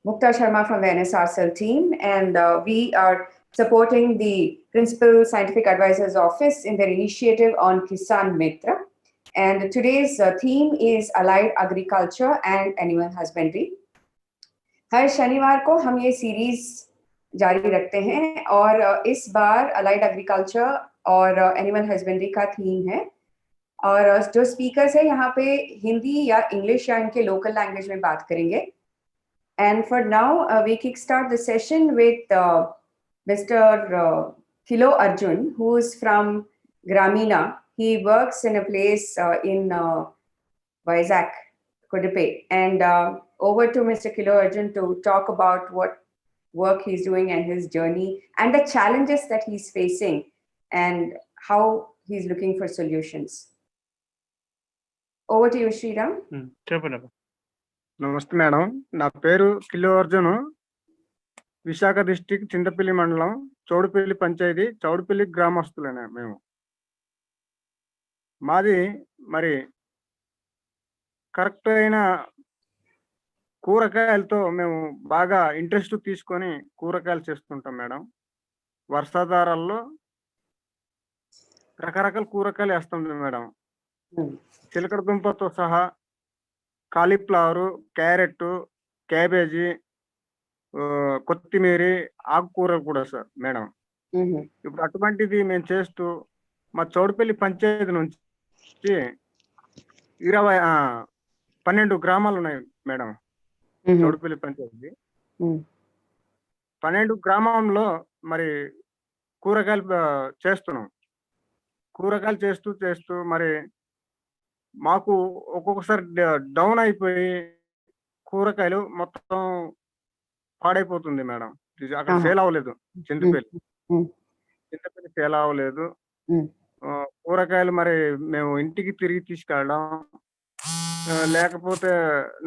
Mukta Sharma from the NSRCL team, and we are supporting the Principal Scientific Advisor's Office in their initiative on Kisan Mitra. And today's theme is Allied Agriculture and Animal Husbandry. हर शनिवार को हम ये series जारी रखते हैं और इस बार allied agriculture और एनिमल हस्बेंड्री का थीम है और जो स्पीकर्स है यहाँ पे हिंदी या इंग्लिश या इनके लोकल लैंग्वेज में बात करेंगे. And for now, we kickstart the session with Mr. Kilo Arjun, who is from Grameen. He works in a place in Vizag, Kodape. And over to Mr. Kilo Arjun to talk about what work he's doing and his journey and the challenges that he's facing and how he's looking for solutions. Over to you, Sriram. నమస్తే madam, నా పేరు kilo Arjun. Visakha district Chintapalli మండలం చౌడుపల్లి పంచాయతీ చౌడుపల్లి గ్రామస్తులనే మేము. మాది మరి correct అయిన కూరగాయలతో మేము బాగా ఇంట్రెస్ట్ తీసుకొని కూరగాయలు చేస్తుంటాం మేడం. వర్షాధారాల్లో రకరకాల కూరగాయలు వేస్తాం మేడం. చిలకడ దుంపతో సహా కాలీఫ్లవరు, క్యారెట్, క్యాబేజీ, కొత్తిమీర, ఆకుకూరలు కూడా సార్ మేడం. ఇప్పుడు అటువంటిది మేము చేస్తూ మా చౌడుపల్లి పంచాయతీ నుంచి 12 గ్రామాలు ఉన్నాయి మేడం. చౌడుపల్లి పంచాయతీ 12 గ్రామంలో మరి కూరగాయలు చేస్తున్నాం. కూరగాయలు చేస్తూ మరి మాకు ఒక్కొక్కసారి డౌన్ అయిపోయి కూరగాయలు మొత్తం పాడైపోతుంది మేడం. అక్కడ సేల్ అవ్వలేదు. చింతపల్లి సేల్ అవ్వలేదు. కూరగాయలు మరి మేము ఇంటికి తిరిగి తీసుకెళ్ళడం, లేకపోతే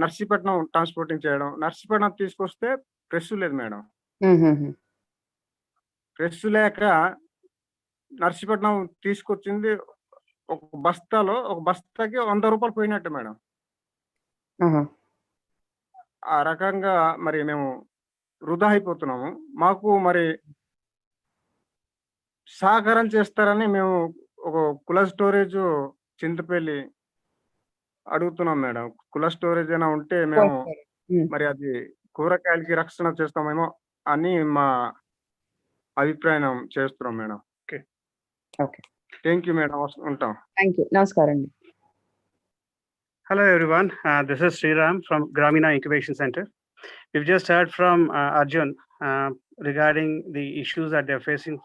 నర్సీపట్నం ట్రాన్స్పోర్టింగ్ చేయడం. నర్సీపట్నం తీసుకొస్తే ఫ్రెష్ లేదు మేడం. ఫ్రెష్ లేక నర్సీపట్నం తీసుకొచ్చింది ఒక బస్తాకి 100 రూపాయలు పోయినట్టు మేడం. ఆ రకంగా మరి మేము వృధా అయిపోతున్నాము. మాకు మరి సహకారం చేస్తారని మేము ఒక కుల స్టోరేజ్ చింతపల్లి అడుగుతున్నాం మేడం. కుల స్టోరేజ్ అయినా ఉంటే మేము మరి అది కూరగాయలకి రక్షణ చేస్తామేమో అని మా అభిప్రాయం చేస్తున్నాం madam. Okay, thank you madam. ఉంటాం. Thank you. నమస్కారం. Hello everyone, this is Sriram from Grameen Incubation Center. We've just heard from Arjun regarding the issues that they're facing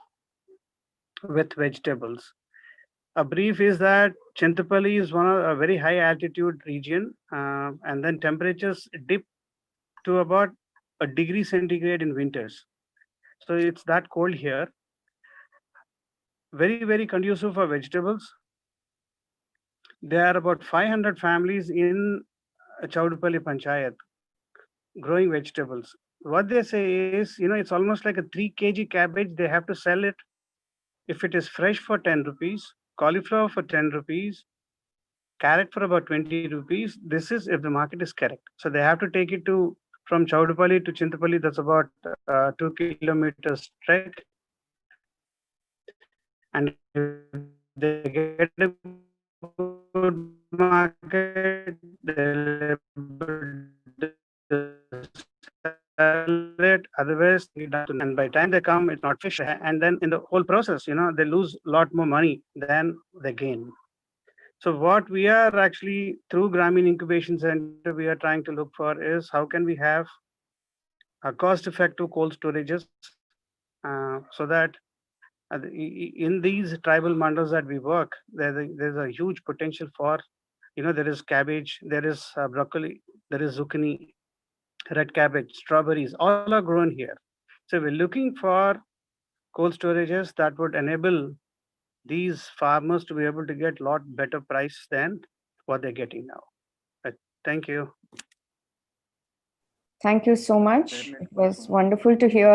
with vegetables. A brief is that Chintapalli is one of a very high altitude region, and then temperatures dip to about 1 degree centigrade in winters. So it's that cold here. Very, very conducive for vegetables. There are about 500 families in Chaudupalli Panchayat growing vegetables. What they say is, it's almost like a 3 kg cabbage. They have to sell it if it is fresh for 10 rupees, cauliflower for 10 rupees, carrot for about 20 rupees. This is if the market is correct. So they have to take it from Chaudupalli to Chintapalli. That's about 2 kilometers trek. And if they get a good market, they'll sell it. Otherwise, and by the time they come, it's not fish. And then in the whole process, they lose a lot more money than they gain. So what we are actually, through Grameen Incubation Center, we are trying to look for is how can we have a cost-effective cold storages so that in these tribal mandals that we work, there's a huge potential for, there is cabbage, there is broccoli, there is zucchini, red cabbage, strawberries, all are grown here. So we're looking for cold storages that would enable these farmers to be able to get a lot better price than what they're getting now. Thank you. Thank you so much. It was wonderful to hear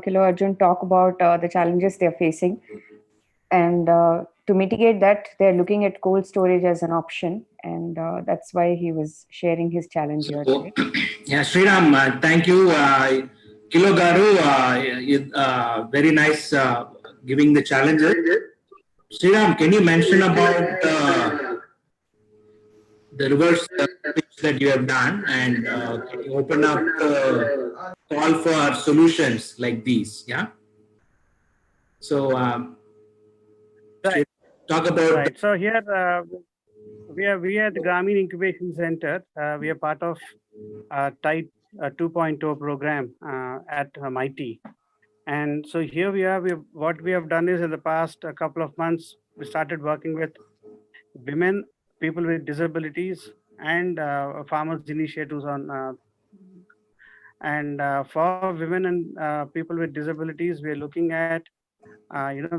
Kilo Arjun talk about the challenges they're facing. And to mitigate that, they're looking at cold storage as an option, and that's why he was sharing his challenge here today. Yeah, Sriram, thank you. Kilo Garu, very nice giving the challenges. Sriram, can you mention about the reverse pitch that you have done, and can you open up call for solutions like these? Yeah. So, Right. talk about. Right. So here we are at the Grameen Incubation Center. We are part of Type 2.0 program at MIT. And so here we are. What we have done is in the past a couple of months, we started working with women, people with disabilities, and farmers initiatives on. For women and people with disabilities, we are looking at,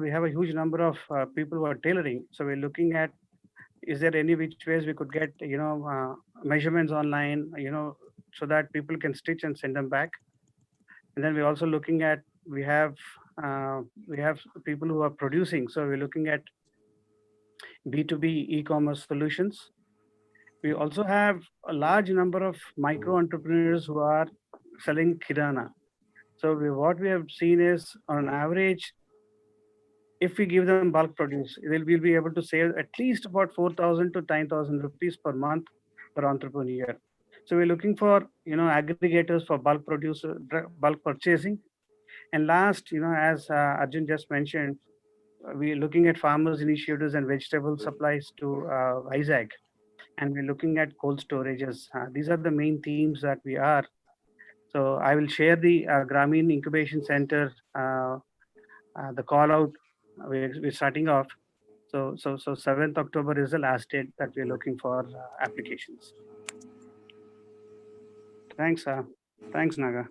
we have a huge number of people who are tailoring. So we're looking at, is there any which ways we could get, measurements online, so that people can stitch and send them back. And then we're also looking at, we have people who are producing. So we're looking at B2B e-commerce solutions. We also have a large number of micro entrepreneurs who are selling kirana. So what we have seen is, on average, if we give them bulk produce, they'll be able to save at least about 4,000 to 9,000 rupees per month per entrepreneur. So we're looking for aggregators for bulk produce, bulk purchasing. And last, as Arjun just mentioned, we're looking at farmers initiatives and vegetable supplies to Isaac, and we're looking at cold storages. These are the main themes that we are. So I will share the Grameen Incubation Center, the call out. We're starting off. So 7th October is the last date that we're looking for applications. Thanks, Naga.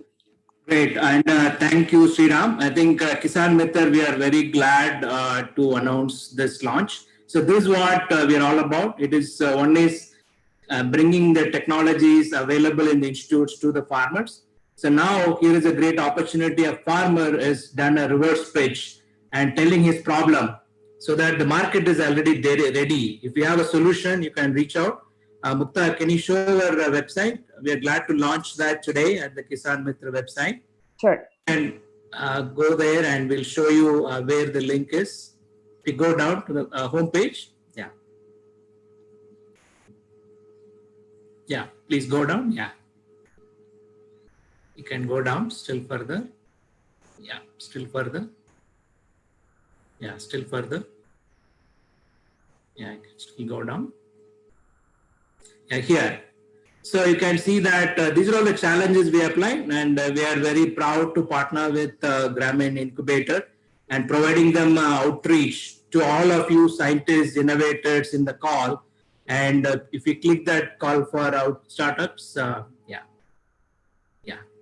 Great, and thank you, Sriram. I think Kisan Mitra, we are very glad to announce this launch. So this is what we are all about. It is one is bringing the technologies available in the institutes to the farmers. So now here is a great opportunity. A farmer has done a reverse pitch and telling his problem, so that the market is already ready. If you have a solution, you can reach out. Mukta, can you show our website? We are glad to launch that today at the Kisan Mitra website. Sure. And go there and we'll show you where the link is. If you go down to the home page, yeah, please go down. Yeah, you can go down still further. Yeah, still further. Yeah, still further. Yeah, you can still go down. Yeah, here. So you can see that these are all the challenges we apply, and we are very proud to partner with Grameen Incubator and providing them outreach to all of you scientists, innovators in the call. And if you click that call for our startups,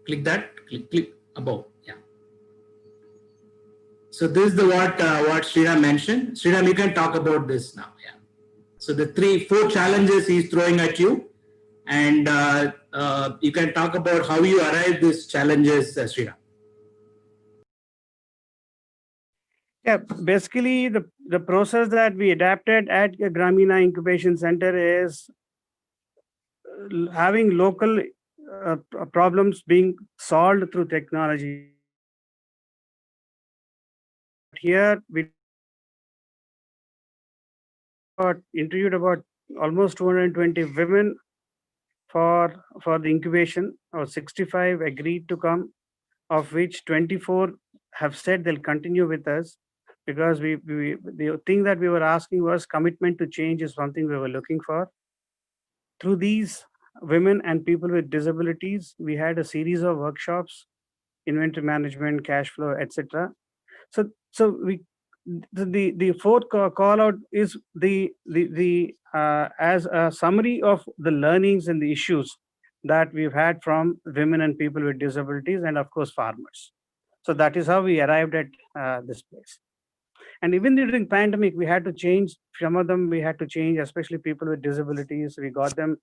click that, click above. Yeah. So this is the what Sriram mentioned. Sriram, you can talk about this now. Yeah. So the 4 challenges he's throwing at you, and you can talk about how you arrive these challenges, Sriram. Yeah, basically the process that we adapted at Grameen Incubation Center is having local problems being solved through technology. Here we interviewed about almost 220 women for the incubation, or 65 agreed to come, of which 24 have said they'll continue with us, because the thing that we were asking was commitment to change is something we were looking for. Through these women and people with disabilities, we had a series of workshops, inventory management, cash flow, etc. So we the fourth call out is the as a summary of the learnings and the issues that we've had from women and people with disabilities, and of course farmers. So that is how we arrived at this place. And even during pandemic, we had to change some of them. We had to change, especially people with disabilities. We got them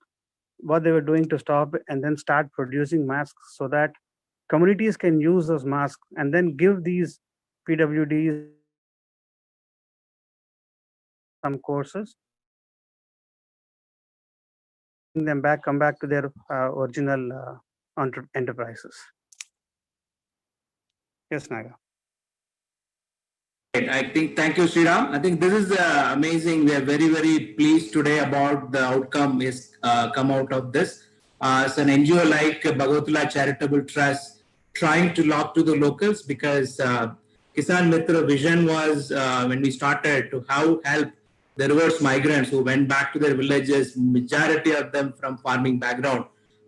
what they were doing to stop, and then start producing masks so that communities can use those masks and then give these PWDs some courses, them back, come back to their original enterprises. Yes, Naga. I think, thank you, Sriram. I think this is amazing. We are very, very pleased today about the outcome is come out of this. It's an NGO like Bhagavatula Charitable Trust trying to lock to the locals because Kisan Mitra vision was when we started to how help the reverse migrants who went back to their villages, majority of them from farming background.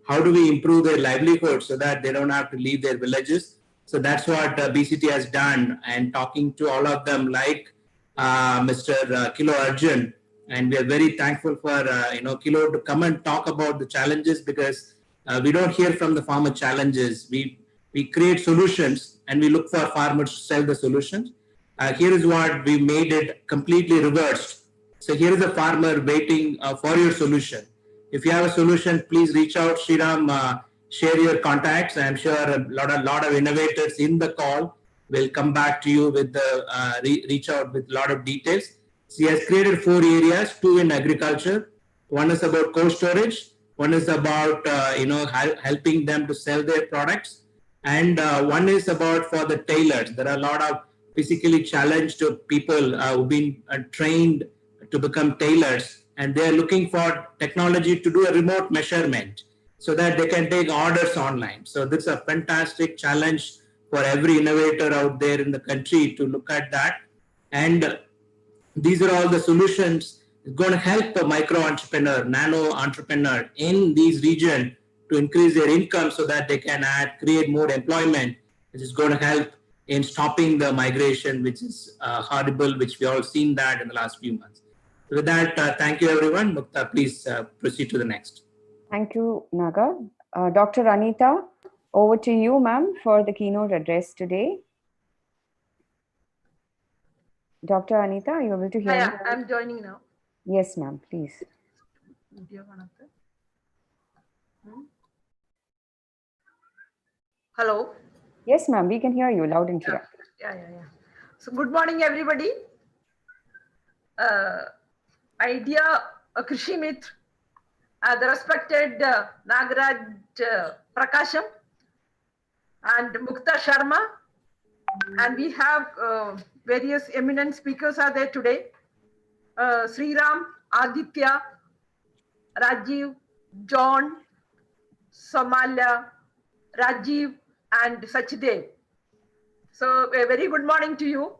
How do we improve their livelihood so that they don't have to leave their villages? So that's what BCT has done, and talking to all of them like Mr. Kilo Arjun, and we are very thankful for Kilo to come and talk about the challenges because we don't hear from the farmer challenges. We create solutions and we look for farmers to sell the solutions. Here is what we made it completely reversed. So here is a farmer waiting for your solution. If you have a solution, please reach out, Sriram. Share your contacts. I'm sure a lot of innovators in the call will come back to you with the reach out with a lot of details. So he has created 4 areas, 2 in agriculture. One is about cold storage. One is about helping them to sell their products, and one is about for the tailors. There are a lot of physically challenged people who've been trained to become tailors, and they are looking for technology to do a remote measurement so that they can take orders online. So this is a fantastic challenge for every innovator out there in the country to look at that. And these are all the solutions going to help the micro entrepreneur, nano entrepreneur in these regions to increase their income so that they can create more employment, which is going to help in stopping the migration, which is horrible, which we all seen that in the last few months. So with that, thank you everyone. Mukta, please proceed to the next. Thank you, Naga. Dr. Anita, over to you, ma'am, for the keynote address today. Dr. Anita, are you able to hear me? Yeah, I'm joining now. Yes, ma'am, please. Hello? Yes, ma'am, we can hear you loud and clear. Yeah. So good morning, everybody. Idea Krishi Mitra, the respected Nagaraj Prakasham and Mukta Sharma, and we have various eminent speakers are there today. Sriram, Aditya, Rajiv, John, Somalia, Rajiv, and Sachdev. So a very good morning to you.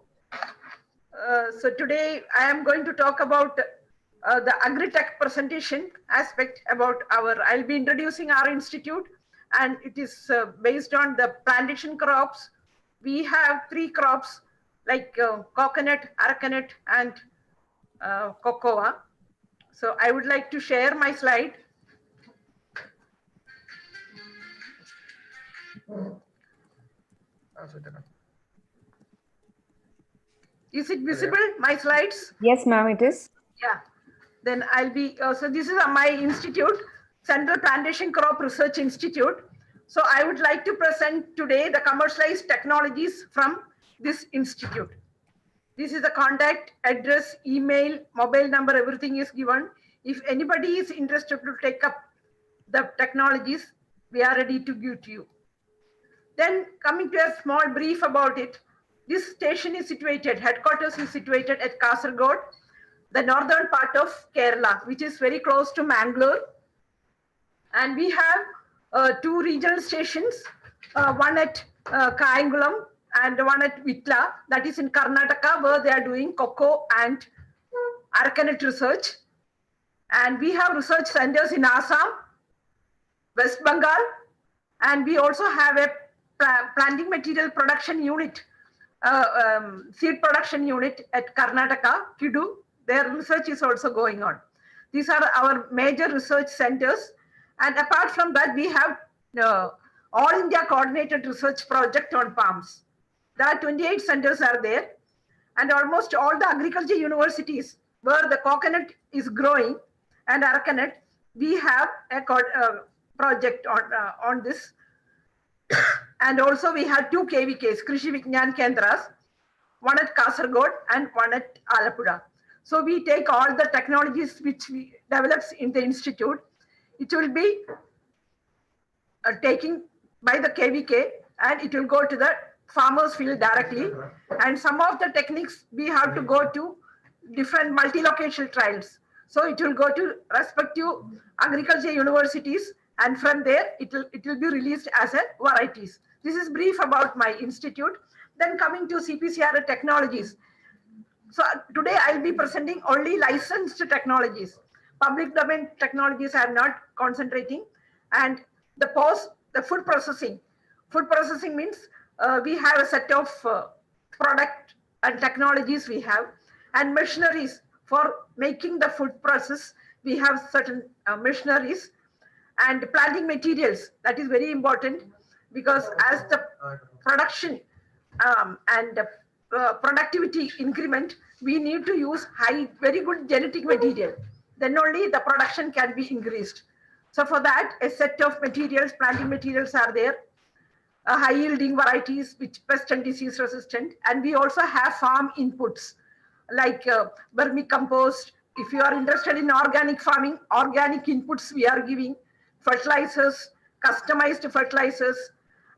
So today I am going to talk about the agri-tech presentation aspect about I'll be introducing our institute, and it is based on the plantation crops. We have 3 crops like coconut, aracanut, and cocoa. So I would like to share my slide. Is it visible, my slides? Yes, ma'am, it is. Yeah. Then I'll be, so this is my institute, Central Plantation Crop Research Institute. So I would like to present today the commercialized technologies from this institute. This is the contact, address, email, mobile number, everything is given. If anybody is interested to take up the technologies, we are ready to give to you. Then coming to a small brief about it, this station is situated, headquarters is situated at Kasaragod, the northern part of Kerala, which is very close to Mangalore. And we have 2 regional stations, one at Kayangulam and one at Vitla, that is in Karnataka, where they are doing cocoa and aracanut research. And we have research centers in Assam, West Bengal, and we also have a planting material production unit, seed production unit at Karnataka, Kidu. Their research is also going on. These are our major research centers. And apart from that, we have All India Coordinated Research Project on palms. There are 28 centers are there. And almost all the agriculture universities where the coconut is growing and aracanut, we have a project on this. And also we have 2 KVKs, Krishi Vignan Kendras, one at Kasaragod and one at Alapura. So we take all the technologies which we develops in the institute. It will be taking by the KVK, and it will go to the farmers field directly. And some of the techniques we have to go to different multi-locational trials. So it will go to respective agriculture universities, and from there it will be released as a varieties. This is brief about my institute. Then coming to CPCR technologies. So today I'll be presenting only licensed technologies. Public domain technologies I am not concentrating. And the food processing. Food processing means we have a set of product and technologies we have, and machineries for making the food process. We have certain machineries, and planting materials. That is very important, because as the production and productivity increment, we need to use very good genetic material. Then only the production can be increased. So for that, a set of materials, planting materials are there, high yielding varieties which pest and disease resistant. And we also have farm inputs like vermicompost. If you are interested in organic farming, organic inputs we are giving, fertilizers, customized fertilizers,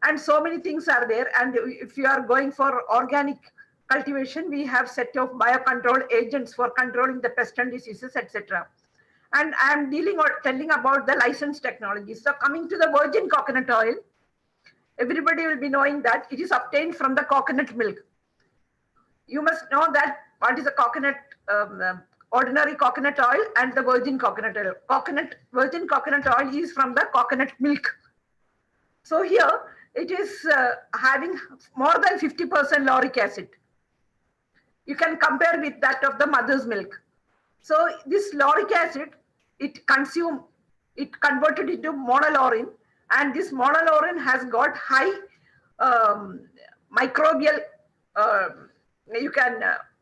and so many things are there. And if you are going for organic cultivation, we have set of biocontrol agents for controlling the pest and diseases, etc. And I am telling about the licensed technology. So coming to the virgin coconut oil, everybody will be knowing that it is obtained from the coconut milk. You must know that what is a coconut, ordinary coconut oil and the virgin coconut oil. Virgin coconut oil is from the coconut milk. So here it is having more than 50% lauric acid. You can compare with that of the mother's milk. So this lauric acid, it converted into monolaurin, and this monolaurin has got high microbial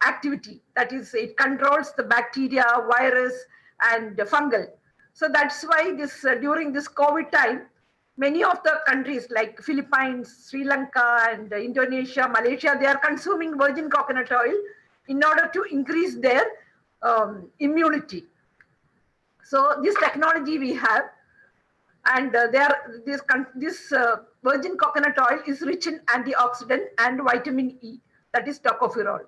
activity. That is, it controls the bacteria, virus, and fungal. So that's why during this COVID time, many of the countries like Philippines, Sri Lanka, and Indonesia, Malaysia, they are consuming virgin coconut oil in order to increase their immunity. So this technology we have, and this virgin coconut oil is rich in antioxidant and vitamin E, that is tocopherol.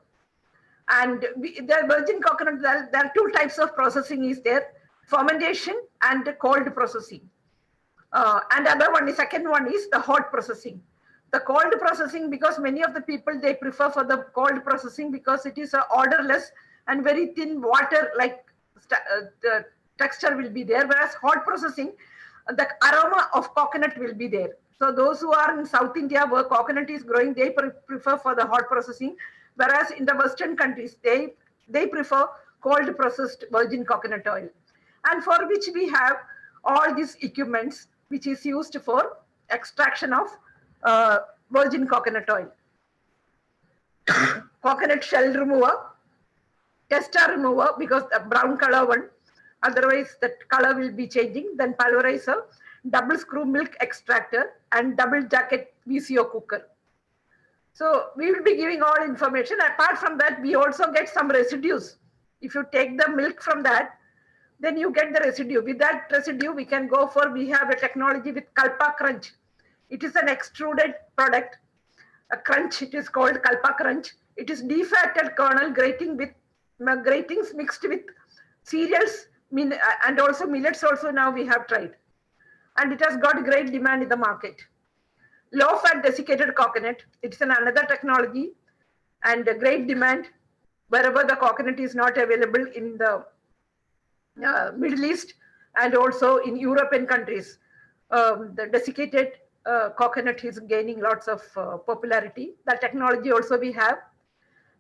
And the virgin coconut, there are two types of processing is there: fermentation and cold processing. And second one is the hot processing. The cold processing, because many of the people, they prefer for the cold processing because it is odorless and very thin water like the texture will be there, whereas hot processing, the aroma of coconut will be there. So those who are in South India where coconut is growing, they prefer for the hot processing, whereas in the Western countries, they prefer cold processed virgin coconut oil. And for which we have all these equipments which is used for extraction of virgin coconut oil. Coconut shell remover, testa remover, because the brown color one, otherwise that color will be changing, then pulverizer, double screw milk extractor, and double jacket VCO cooker. So we will be giving all information. Apart from that, we also get some residues. If you take the milk from that, then you get the residue. With that residue, we can go for, we have a technology with Kalpa Crunch. It is an extruded product, a crunch, it is called Kalpa Crunch. It is defatted kernel gratings mixed with cereals, and also millets also now we have tried. And it has got great demand in the market. Low fat desiccated coconut, it's another technology and a great demand wherever the coconut is not available in the Middle East and also in European countries. The desiccated coconut is gaining lots of popularity. That technology also we have.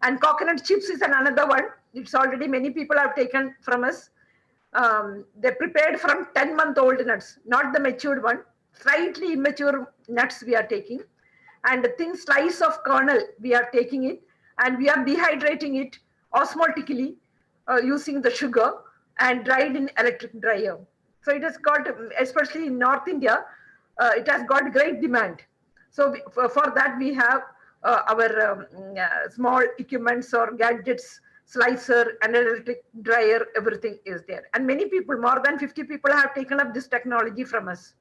And coconut chips is another one. It's already many people have taken from us. They prepared from 10-month-old nuts, not the matured one. Slightly immature nuts we are taking. And a thin slice of kernel, we are taking it. And we are dehydrating it osmotically using the sugar and dried in electric dryer. So it has got, especially in North India, it has got great demand. So for that we have our small equipments or gadgets slicer, and electric dryer, everything is there. And many people, more than 50 people have taken up this technology from us.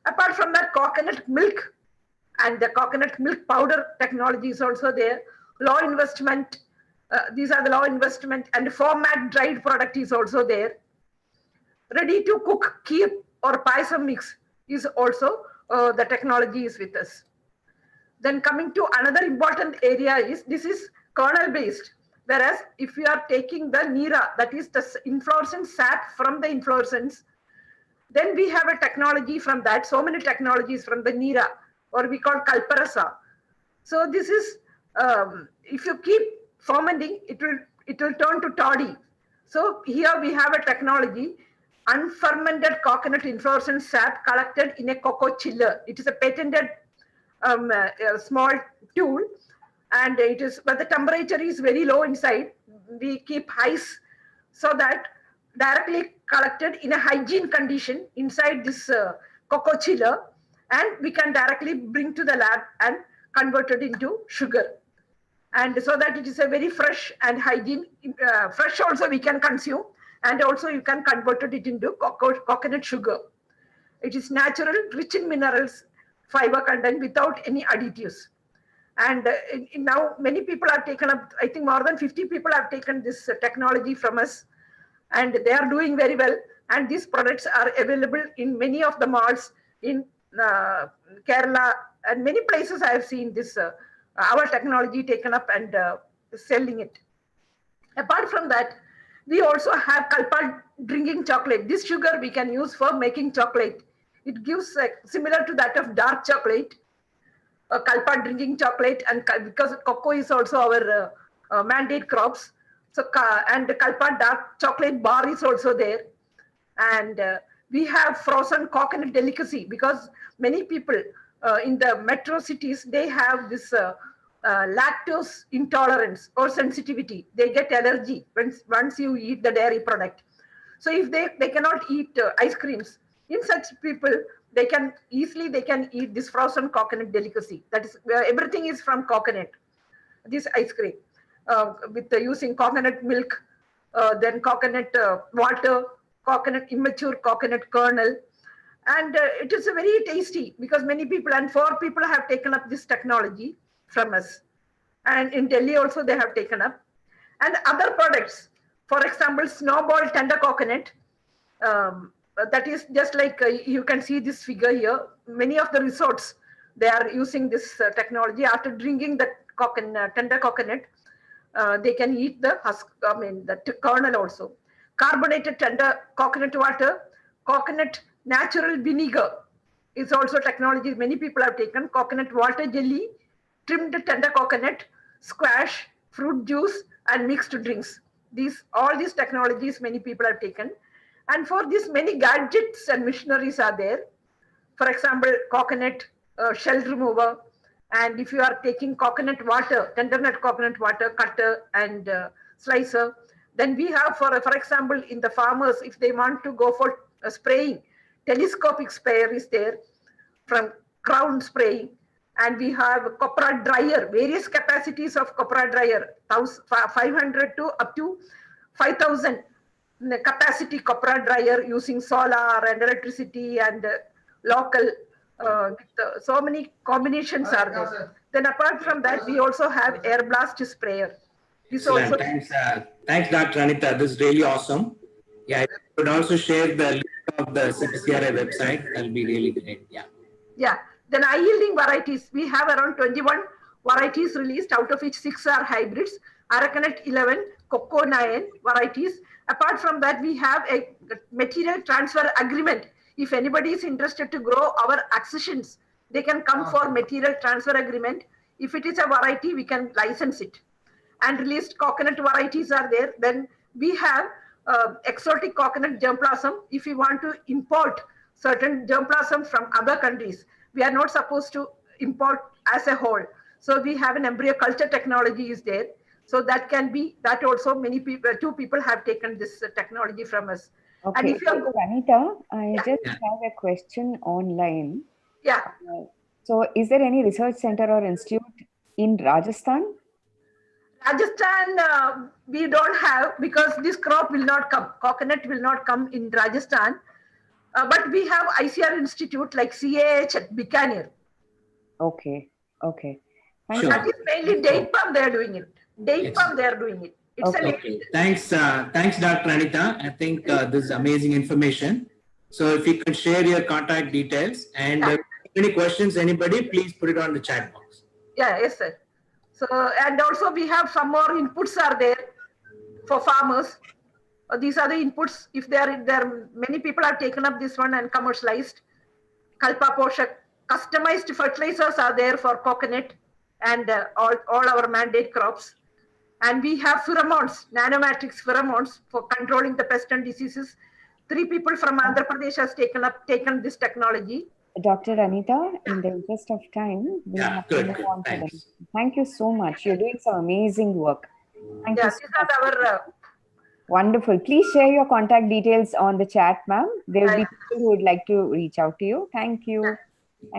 Apart from that, coconut milk and the coconut milk powder technology is also there. Low investment, these are the low investment, and format dried product is also there. Ready to cook kheer or payasam mix is also the technology is with us. Then coming to another important area is this is kernel based. Whereas if you are taking the nira, that is the inflorescence sap from the inflorescence, then we have a technology from that, so many technologies from the nira, or we call kalparasa. So this is, if you keep fermenting, it will turn to toddy. So here we have a technology, unfermented coconut inflorescence sap collected in a cocoa chiller. It is a patented a small tool, and it is, but the temperature is very low inside. We keep ice so that directly collected in a hygiene condition inside this cocoa chiller, and we can directly bring to the lab and convert it into sugar. And so that it is a very fresh and hygiene, fresh also we can consume, and also you can convert it into coconut sugar. It is natural, rich in minerals, fiber content without any additives. And now many people have taken up, I think more than 50 people have taken this technology from us, and they are doing very well. And these products are available in many of the malls in Kerala and many places. I have seen this, our technology taken up and selling it. Apart from that, we also have kalpa drinking chocolate. This sugar we can use for making chocolate. It gives similar to that of dark chocolate, kalpa drinking chocolate, and because cocoa is also our mandate crops. So and the kalpa dark chocolate bar is also there. And we have frozen coconut delicacy, because many people in the metro cities, they have this lactose intolerance or sensitivity. They get allergy once you eat the dairy product. So if they cannot eat ice creams, in such people, they can easily eat this frozen coconut delicacy. That is, everything is from coconut, this ice cream, with using coconut milk, then coconut water, coconut immature coconut kernel. And it is very tasty, because many people, and 4 people have taken up this technology from us. And in Delhi also they have taken up. And other products, for example, snowball tender coconut, that is just like you can see this figure here. Many of the resorts, they are using this technology. After drinking the tender coconut, they can eat the husk, the kernel also. Carbonated tender coconut water, coconut natural vinegar is also technology many people have taken. Coconut water jelly, trimmed tender coconut, squash, fruit juice, and mixed drinks. All these technologies many people have taken. And for this, many gadgets and machineries are there. For example, coconut shell remover. And if you are taking coconut water, tender nut coconut water, cutter and slicer, then we have, for example, in the farmers, if they want to go for spraying, telescopic sprayer is there from crown spraying. And we have copra dryer, various capacities of copra dryer, 500 to up to 5,000 capacity copra dryer using solar and electricity and local. So many combinations are there. Then apart from that, we also have air blast sprayer. Excellent. Thanks, Dr. Anita. This is really awesome. Yeah, I could also share the link of the CPCRI website. That'll be really great. Yeah. Yeah. Then high yielding varieties, we have around 21 varieties released, out of which 6 are hybrids, Aracanut 11, Cocoa 9 varieties. Apart from that, we have a material transfer agreement. If anybody is interested to grow our accessions, they can come for material transfer agreement. If it is a variety, we can license it. And released coconut varieties are there. Then we have exotic coconut germplasm. If you want to import certain germplasm from other countries, we are not supposed to import as a whole. So we have an embryo culture technology is there. So that can be, that also many people, 2 people have taken this technology from us. Okay, and if you are, Anita, I just have a question online. Yeah. So is there any research center or institute in Rajasthan? Rajasthan, we don't have, because this crop will not come. Coconut will not come in Rajasthan. But we have ICR Institute like CAH at Bikaner. Okay. Okay. And Thank that you. is mainly date palm they are doing it. Date palm they are doing it. It's Okay. Okay. Thanks, Dr. Anita. I think this is amazing information. So if you could share your contact details and any questions, anybody, please put it on the chat box. Yeah, yes, sir. So, and also we have some more inputs are there for farmers. These are the inputs. If there many people have taken up this one and commercialized. Kalpa Poshak, customized fertilizers are there for coconut and all our mandate crops. And we have pheromones, nanomatrix pheromones for controlling the pest and diseases. 3 people from Andhra Pradesh has taken this technology. Dr. Anita, in the interest of time, we have to move on to the next. Thank you so much. You're doing some amazing work. Thank you so these are our wonderful. Please share your contact details on the chat, ma'am. There will be people who would like to reach out to you. Thank you.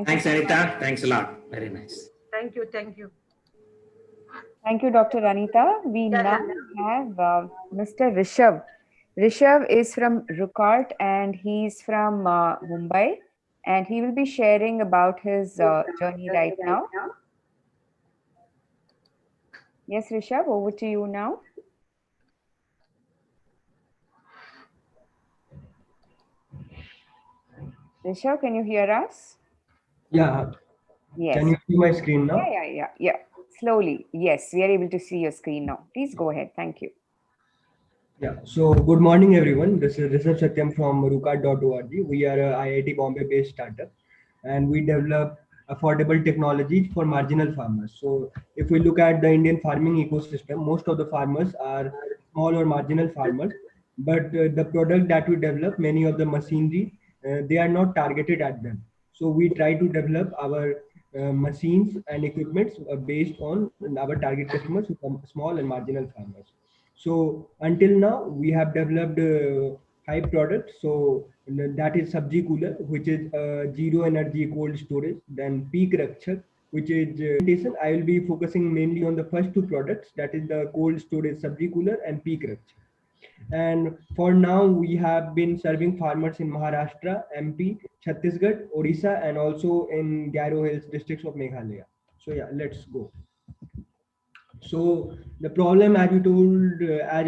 Thanks, Anita. Thanks a lot. Very nice. Thank you. Thank you. Thank you, Dr. Anita. We now have Mr. Rishabh. Rishabh is from Rukart and he's from Mumbai. And he will be sharing about his journey right now. Yes, Rishabh, over to you now. Rishabh, can you hear us? Yeah. Yes. Can you see my screen now? Yeah. Slowly. Yes, we are able to see your screen now. Please go ahead. Thank you. Yeah. So good morning, everyone. This is Satyam from Rukat.org. We are a IIT Bombay-based startup, and we develop affordable technologies for marginal farmers. So if we look at the Indian farming ecosystem, most of the farmers are small or marginal farmers, but the product that we develop, many of the machinery, they are not targeted at them. So we try to develop our machines and equipments based on our target customers, who are small and marginal farmers. So until now, we have developed five products. So that is Sabji Cooler, which is zero energy cold storage. Then Peak Rakshak, which is presentation. I will be focusing mainly on the first two products. That is the cold storage Sabji Cooler and Peak Rakshak. And for now, we have been serving farmers in Maharashtra, MP, Chhattisgarh, Odisha, and also in Garo Hills districts of Meghalaya. So yeah, let's go. So the problem, as I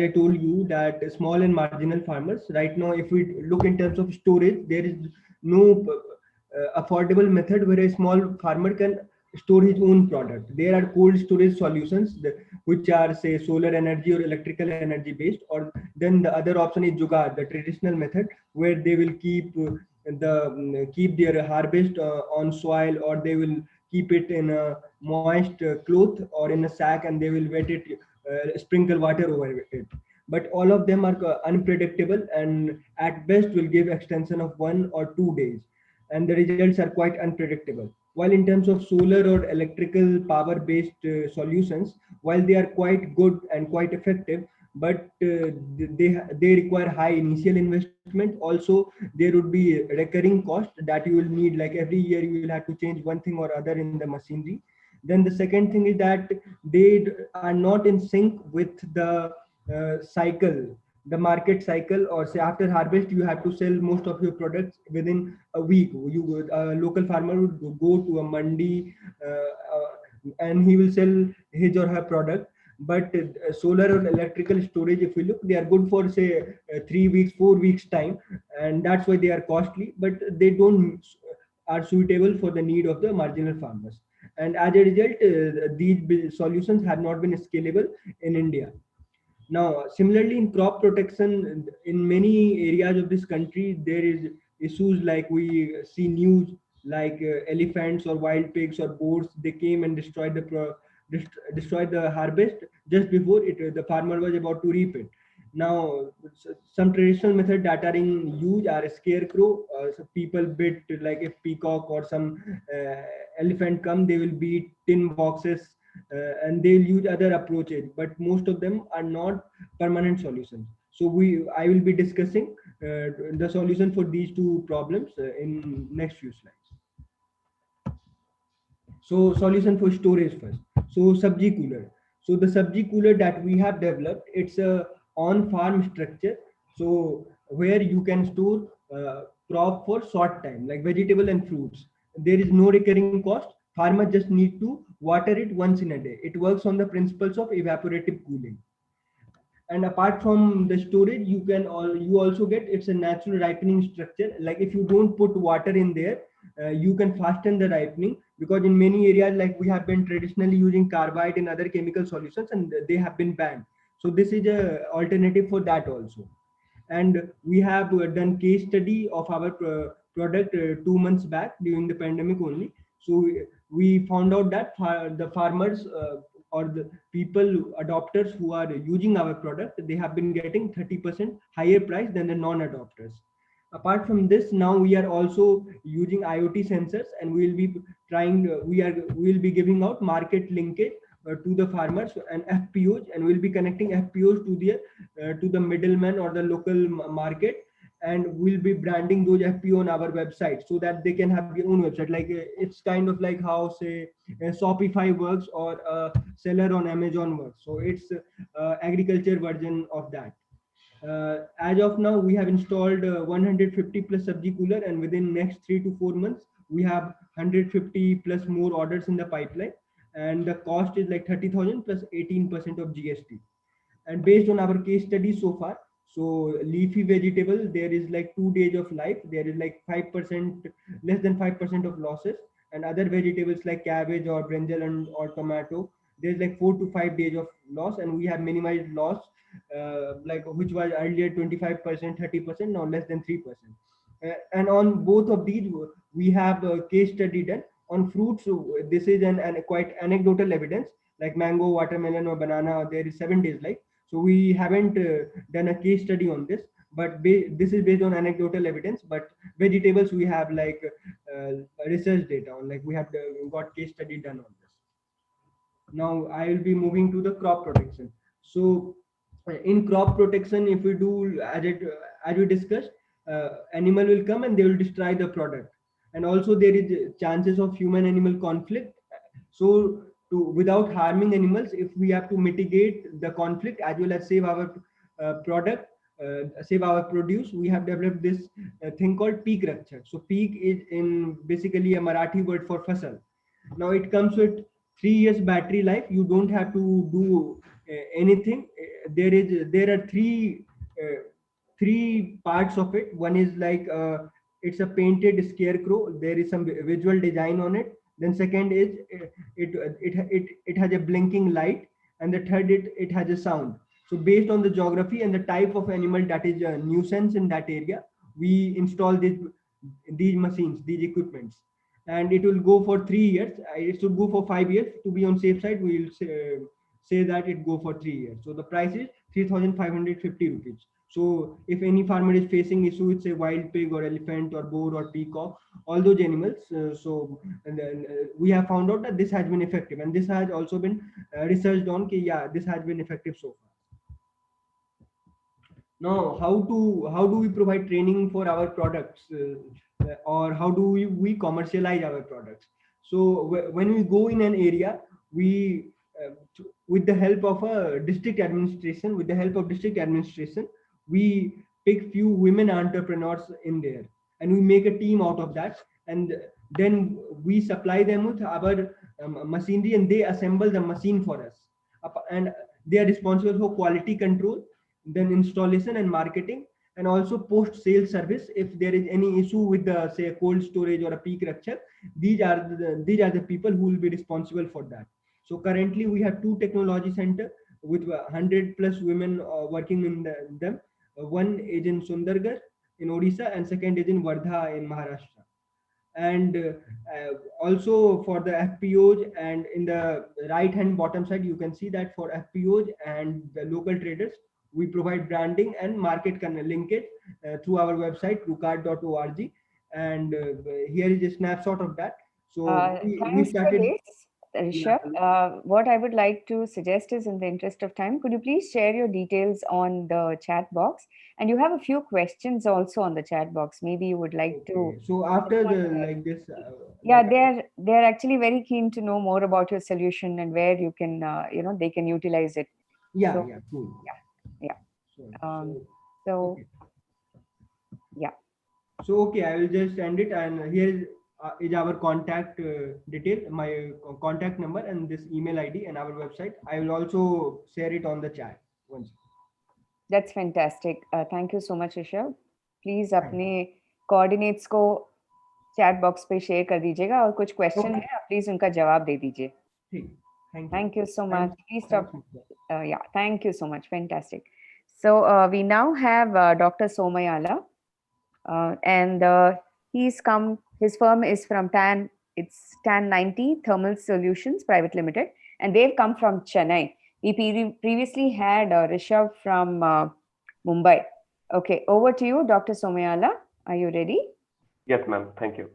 told you, that small and marginal farmers right now, if we look in terms of storage, there is no affordable method where a small farmer can store his own product. There are cold storage solutions which are, say, solar energy or electrical energy based, or then the other option is jugaad, the traditional method, where they will keep their harvest on soil, or they will keep it in a moist cloth or in a sack, and they will wet it, sprinkle water over it. But all of them are unpredictable, and at best will give extension of 1 or 2 days, and the results are quite unpredictable. While in terms of solar or electrical power based solutions, while they are quite good and quite effective, but they require high initial investment. Also, there would be recurring cost that you will need, like every year you will have to change one thing or other in the machinery. Then the second thing is that they are not in sync with the cycle, the market cycle, or say after harvest you have to sell most of your products within a week. A local farmer would go to a mandi and he will sell his or her product. But solar or electrical storage, if we look, they are good for, say, 3 weeks, 4 weeks time, and that's why they are costly, but they don't are suitable for the need of the marginal farmers. And as a result, these solutions have not been scalable in India. Now, similarly, in crop protection, in many areas of this country, there is issues like we see news like elephants or wild pigs or boars. They came and destroyed the harvest just before the farmer was about to reap it. Now, some traditional methods that are in use are a scarecrow. So people bit, like if peacock or some elephant come, they will beat tin boxes, and they'll use other approaches, but most of them are not permanent solutions. So I will be discussing the solution for these two problems in next few slides. So solution for storage first. So Sabji Cooler. So the subji cooler that we have developed, it's a on-farm structure. So where you can store crop for short time, like vegetable and fruits. There is no recurring cost. Farmer just need to water it once in a day. It works on the principles of evaporative cooling. And apart from the storage, you also get, it's a natural ripening structure. Like if you don't put water in there, you can fasten the ripening, because in many areas, like we have been traditionally using carbide and other chemical solutions, and they have been banned. So this is a alternative for that also. And we have done case study of our product 2 months back during the pandemic only. So we found out that the farmers or the people adopters who are using our product, they have been getting 30% higher price than the non-adopters. Apart from this, now we are also using IoT sensors, and we will be trying we will be giving out market linkage to the farmers and FPOs, and we'll be connecting FPOs to the middleman or the local market, and we'll be branding those FPO on our website so that they can have their own website. Like it's kind of like how say Shopify works or a seller on Amazon works. So it's agriculture version of that. As of now, we have installed 150 plus subji cooler, and within next 3 to 4 months, we have 150 plus more orders in the pipeline, and the cost is like 30,000 plus 18% of GST. And based on our case study so far, so leafy vegetable, there is like 2 days of life, there is like 5%, less than 5% of losses. And other vegetables like cabbage or brinjal and or tomato, there's like 4 to 5 days of loss, and we have minimized loss, like which was earlier 25%, 30%, now less than 3%. And on both of these, we have a case study done. On fruits, so this is an quite anecdotal evidence, like mango, watermelon, or banana, there is 7 days life. So we haven't done a case study on this, but this is based on anecdotal evidence. But vegetables, we have like research data on, like we have got case study done on this. Now I will be moving to the crop protection. So in crop protection, if we do as we discussed, animal will come and they will destroy the product, and also there is chances of human animal conflict. So without harming animals, if we have to mitigate the conflict as well as save our product, save our produce, we have developed this thing called peak rakshak. So peak is in basically a Marathi word for fasal. Now it comes with 3 years battery life. You don't have to do anything. There are three parts of it. One is like it's a painted scarecrow. There is some visual design on it. Then second is it has a blinking light, and the third it has a sound. So based on the geography and the type of animal that is a nuisance in that area, we install these machines, these equipments, and it will go for 3 years. It should go for 5 years. To be on safe side, we will say that it go for 3 years. So the price is 3,550 rupees. So if any farmer is facing issue with say wild pig or elephant or boar or peacock, all those animals, and then, we have found out that this has been effective, and this has also been researched on. Yeah, this has been effective so far. Now, how do we provide training for our products, or how do we commercialize our products? So when we go in an area, we with the help of a district administration, we pick few women entrepreneurs in there, and we make a team out of that, and then we supply them with our machinery, and they assemble the machine for us. And they are responsible for quality control, then installation and marketing, and also post sales service. If there is any issue with the say a cold storage or a peak rakshak, these are the people who will be responsible for that. So currently we have 2 technology center with 100 plus women working in them. One is in Sundargarh in Odisha, and second is in Wardha in Maharashtra. And also for the FPOs, and in the right hand bottom side, you can see that for FPOs and the local traders, we provide branding and market linkage through our website rucard.org. And here is a snapshot of that. So we Thanks for started. this. Rishabh, what I would like to suggest is, in the interest of time, could you please share your details on the chat box? And you have a few questions also on the chat box. Maybe you would like to. Okay. So after someone the there. like this, Yeah, like they're actually very keen to know more about your solution and where you can, they can utilize it. yeah, So yeah, cool. yeah. So, Um, so so okay. yeah. So okay, I will just end it, and here is our contact detail, my contact number, and this email ID and our website. I will also share it on the chat once. That's fantastic. Thank you so much, Rishabh. Please Thank अपने coordinates को chat box पे share कर दीजिएगा और कुछ question Okay. है आप please उनका जवाब दे दीजिए. ठीक. Thank you. Thank you so much. Please stop. Thanks, Mr. Yeah, thank you so much. Fantastic. So we now have Dr. Somayala, and he's come. His firm is from TAN. It's TAN 90 Thermal Solutions Private Limited, and they've come from Chennai. We previously had Rishabh from Mumbai. Okay, over to you, Dr. Somayala. Are you ready? Yes, ma'am. Thank you.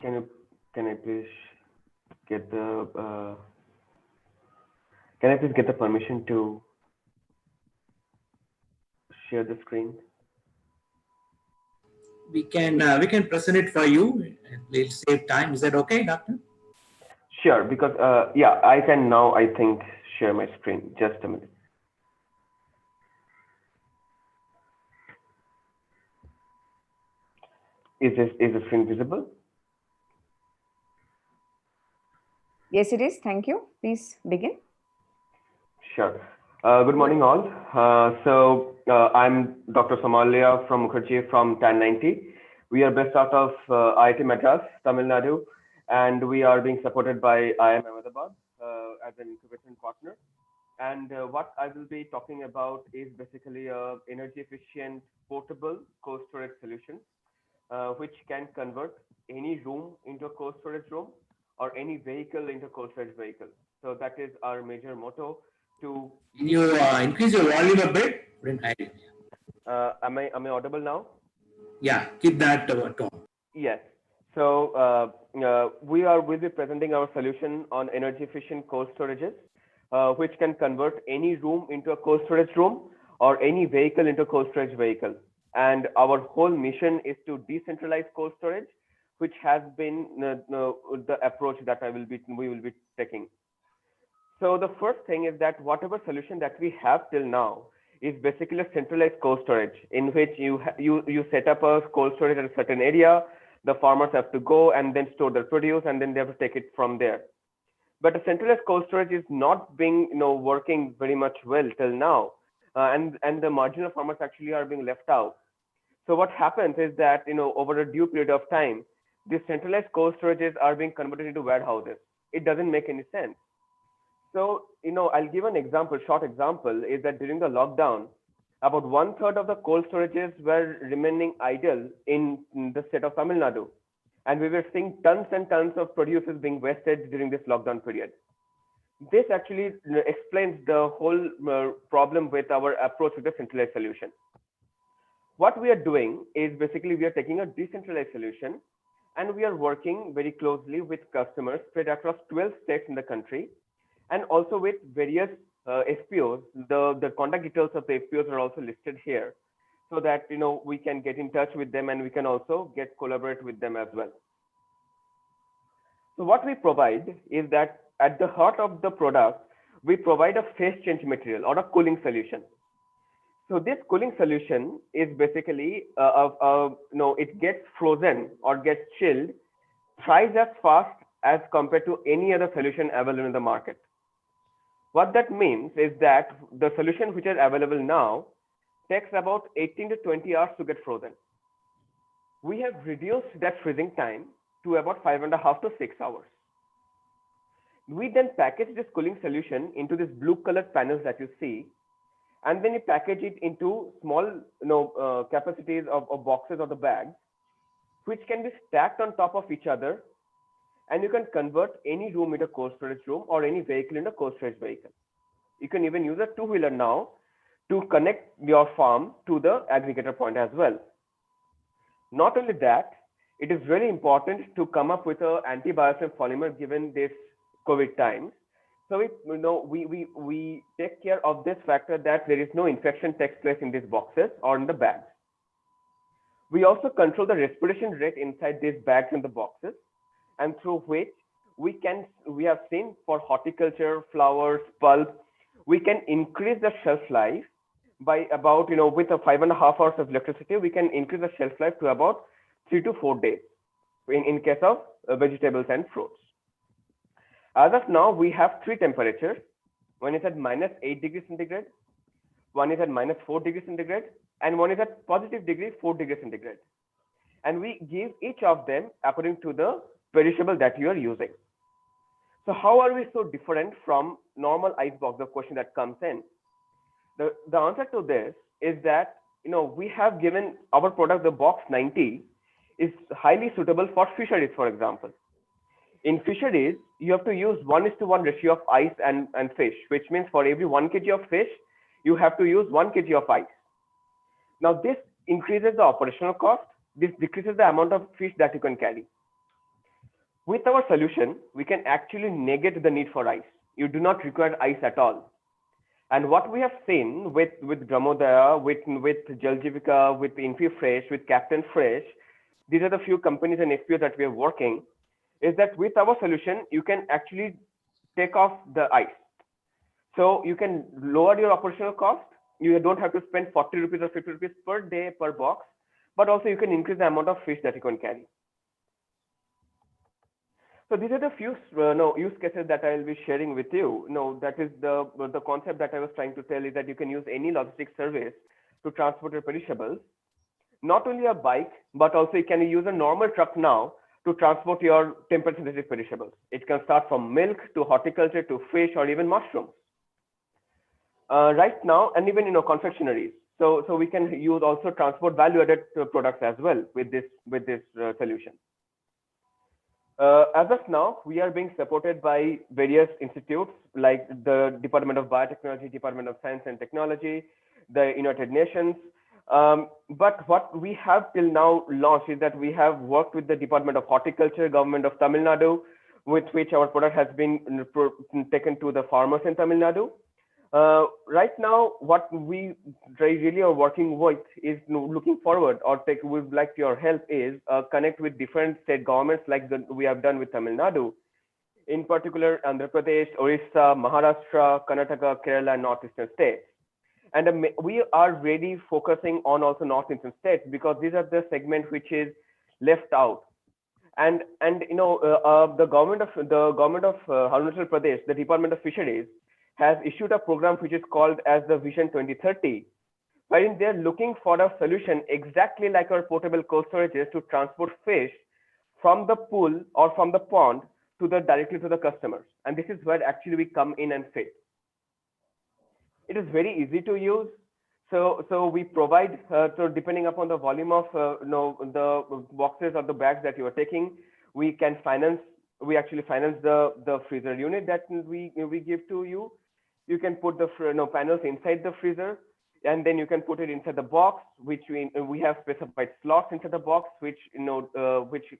Can I please get the permission to share the screen? We can present it for you. It'll save time. Is that okay, Doctor? Sure, because yeah, I can now, I think, share my screen. Just a minute. Is the screen visible? Yes, it is. Thank you. Please begin. Sure. Good morning, all. I'm Dr. Somalia from Mukherjee from TAN 90. We are based out of IIT Madras, Tamil Nadu, and we are being supported by IIM Ahmedabad as an incubation partner. And what I will be talking about is basically a energy efficient portable cold storage solution, which can convert any room into a cold storage room or any vehicle into a cold storage vehicle. So that is our major motto. To Can you increase your volume a bit? am I audible now? Yeah, keep that tone. Yes. So we'll be presenting our solution on energy efficient cold storages, which can convert any room into a cold storage room or any vehicle into a cold storage vehicle. And our whole mission is to decentralize cold storage, which has been the approach that we will be taking. So the first thing is that whatever solution that we have till now is basically a centralized cold storage, in which you set up a cold storage at a certain area. The farmers have to go and then store their produce, and then they have to take it from there. But a centralized cold storage is not being working very much well till now, and the marginal farmers actually are being left out. So what happens is that over a due period of time, these centralized cold storages are being converted into warehouses. It doesn't make any sense. So, I'll give an example, short example, is that during the lockdown, about 1/3 of the cold storages were remaining idle in the state of Tamil Nadu. And we were seeing tons and tons of produces being wasted during this lockdown period. This actually explains the whole problem with our approach with the centralized solution. What we are doing is basically we are taking a decentralized solution, and we are working very closely with customers spread across 12 states in the country, and also with various FPOs. The contact details of the FPOs are also listed here, so that we can get in touch with them and we can also collaborate with them as well. So what we provide is that at the heart of the product, we provide a phase change material or a cooling solution. So this cooling solution is basically it gets frozen or gets chilled thrice as fast as compared to any other solution available in the market. What that means is that the solution which is available now takes about 18 to 20 hours to get frozen. We have reduced that freezing time to about 5.5 to 6 hours. We then package this cooling solution into this blue colored panels that you see, and then you package it into small capacities of boxes or the bags, which can be stacked on top of each other, and you can convert any room into a cold storage room or any vehicle into a cold storage vehicle. You can even use a two-wheeler now to connect your farm to the aggregator point as well. Not only that, it is very important to come up with an anti-biofilm polymer given this COVID times. So we take care of this factor that there is no infection takes place in these boxes or in the bags. We also control the respiration rate inside these bags and the boxes, and through which we have seen for horticulture, flowers, pulp, we can increase the shelf life by about, with a 5.5 hours of electricity, we can increase the shelf life to about 3 to 4 days in case of vegetables and fruits. As of now, we have 3 temperatures. One is at -8 degrees centigrade, one is at -4 degrees centigrade, and one is at +4 degrees centigrade. And we give each of them according to the perishable that you are using. So how are we so different from normal ice box? The question that comes in. The answer to this is that, we have given our product, the box 90, is highly suitable for fisheries, for example. In fisheries, you have to use 1:1 ratio of ice and fish, which means for every 1 kg of fish, you have to use 1 kg of ice. Now, this increases the operational cost. This decreases the amount of fish that you can carry. With our solution, we can actually negate the need for ice. You do not require ice at all. And what we have seen with Gramodaya, with Jaljivica, with InfiFresh, with Captain Fresh, these are the few companies and FPOs that we are working, is that with our solution, you can actually take off the ice. So you can lower your operational cost. You don't have to spend 40 rupees or 50 rupees per day per box, but also you can increase the amount of fish that you can carry. So these are the few use cases that I will be sharing with you. That is the concept that I was trying to tell is that you can use any logistics service to transport your perishables. Not only a bike, but also you can use a normal truck now to transport your temperature-sensitive perishables. It can start from milk to horticulture to fish or even mushrooms. Right now, and even confectionaries. So we can use also transport value-added products as well with this solution. As of now, we are being supported by various institutes like the Department of Biotechnology, Department of Science and Technology, the United Nations. But what we have till now launched is that we have worked with the Department of Horticulture, Government of Tamil Nadu, with which our product has been taken to the farmers in Tamil Nadu. Right now, what we really are working with is looking forward, or would like your help is connect with different state governments like we have done with Tamil Nadu. In particular, Andhra Pradesh, Orissa, Maharashtra, Karnataka, Kerala, and northeastern states. And we are really focusing on also northeastern states because these are the segment which is left out. And the government of Arunachal Pradesh, the Department of Fisheries, has issued a program which is called as the Vision 2030, wherein they're looking for a solution exactly like our portable cold storages to transport fish from the pool or from the pond directly to the customers. And this is where actually we come in and fit. It is very easy to use. So we provide, so depending upon the volume of the boxes or the bags that you are taking, we actually finance the freezer unit that we give to you. You can put the panels inside the freezer, and then you can put it inside the box, which we have specified slots inside the box, which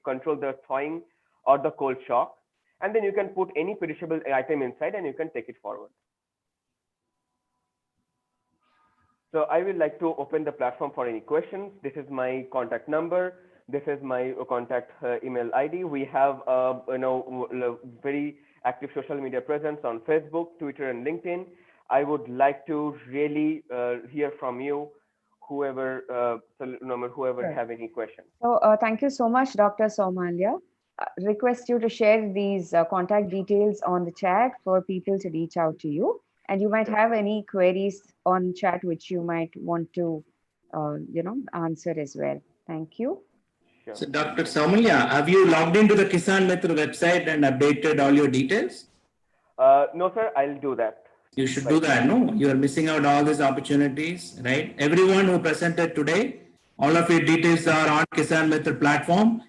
control the thawing or the cold shock. And then you can put any perishable item inside and you can take it forward. So I would like to open the platform for any questions. This is my contact number. This is my contact email ID. We have very active social media presence on Facebook, Twitter, and LinkedIn. I would like to really hear from you, whoever have any questions. So thank you so much, Dr. Somalia. Request you to share these contact details on the chat for people to reach out to you. And you might have any queries on chat which you might want to, answer as well. Thank you. Sure. So, Dr. Somalia, have you logged into the Kisan Mitra website and updated all your details? No, sir, I'll do that. You should do that, no? You are missing out all these opportunities, right? Everyone who presented today, all of your details are on Kisan Mitra platform.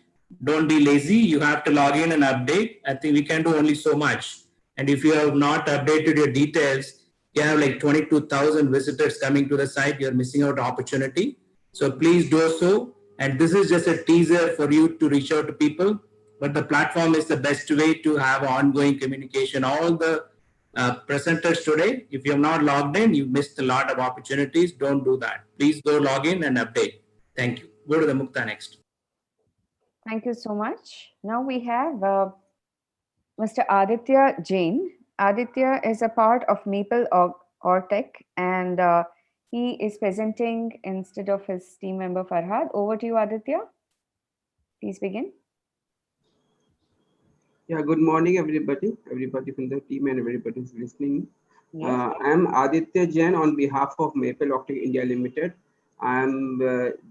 Don't be lazy. You have to log in and update. I think we can do only so much. And if you have not updated your details, You have like 22,000 visitors coming to the site. You're missing out opportunity. So please do so. And this is just a teaser for you to reach out to people. But the platform is the best way to have ongoing communication. All the presenters today, if you have not logged in, you missed a lot of opportunities. Don't do that. Please go log in and update. Thank you. Go to the Mukta next. Thank you so much. Now we have Mr. Aditya Jain. Aditya is a part of Maple Ortec, and he is presenting instead of his team member Farhad. Over to you, Aditya. Please begin. Yeah, good morning, everybody from the team and everybody who's listening. Yes. I'm Aditya Jain on behalf of Maple Optic India Limited. I'm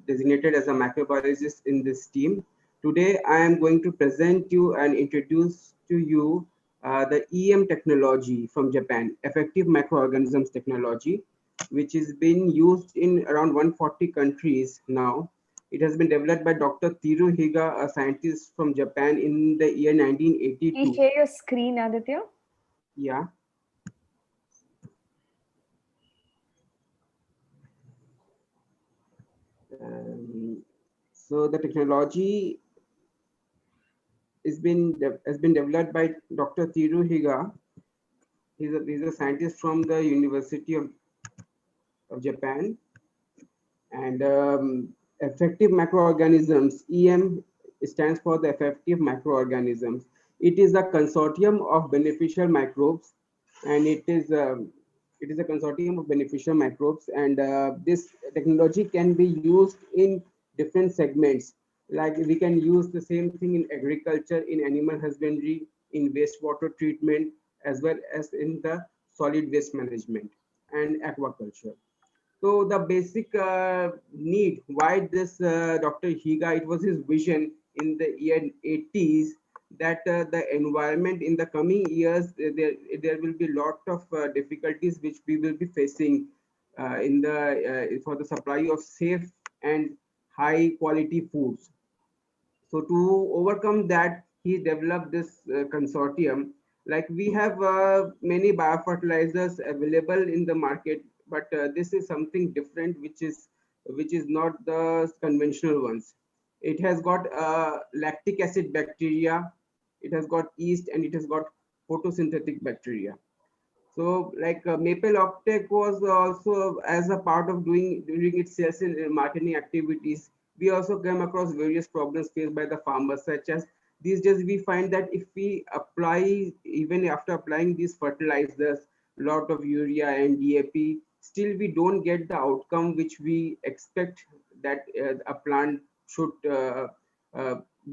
designated as a microbiologist in this team. Today, I am going to present you and introduce to you the EM technology from Japan, effective microorganisms technology, which is being used in around 140 countries now. It has been developed by Dr. Tiru Higa, a scientist from Japan in the year 1982. Please share your screen, Aditya. Yeah. So the technology has been developed by Dr. Tiru Higa. He's a scientist from the University of Japan. And effective microorganisms, EM stands for the effective microorganisms. It is a consortium of beneficial microbes, and it is a consortium of beneficial microbes. And this technology can be used in different segments. Like we can use the same thing in agriculture, in animal husbandry, in wastewater treatment, as well as in the solid waste management and aquaculture. So the basic need why this Dr. Higa, it was his vision in the year 80s that the environment in the coming years, there will be a lot of difficulties which we will be facing for the supply of safe and high quality foods. So to overcome that, he developed this consortium. Like we have many biofertilizers available in the market, but this is something different, which is not the conventional ones. It has got lactic acid bacteria, it has got yeast, and it has got photosynthetic bacteria. So like Maple Optech was also as a part of during its sales and marketing activities, we also came across various problems faced by the farmers, such as these days we find that if we apply, even after applying these fertilizers, lot of urea and DAP, still we don't get the outcome which we expect that a plant should uh,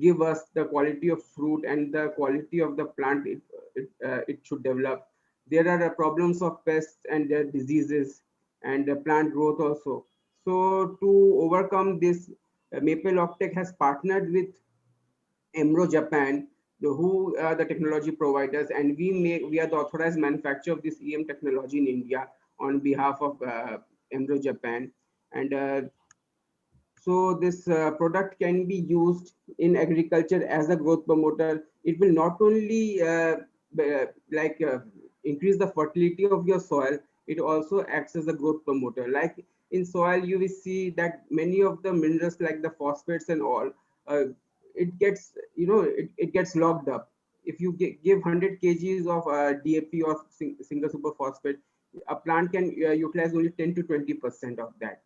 give us the quality of fruit and the quality of the plant it should develop. There are problems of pests and diseases and plant growth also. So to overcome this, Maple Optech has partnered with Emro Japan, who are the technology providers, and we are the authorized manufacturer of this EM technology in India on behalf of Emro Japan. And so this product can be used in agriculture as a growth promoter. It will not only increase the fertility of your soil, it also acts as a growth promoter. Like in soil, you will see that many of the minerals like the phosphates and all, it gets, it gets locked up. If you give 100 kgs of DAP or single super phosphate, a plant can utilize only 10 to 20% of that.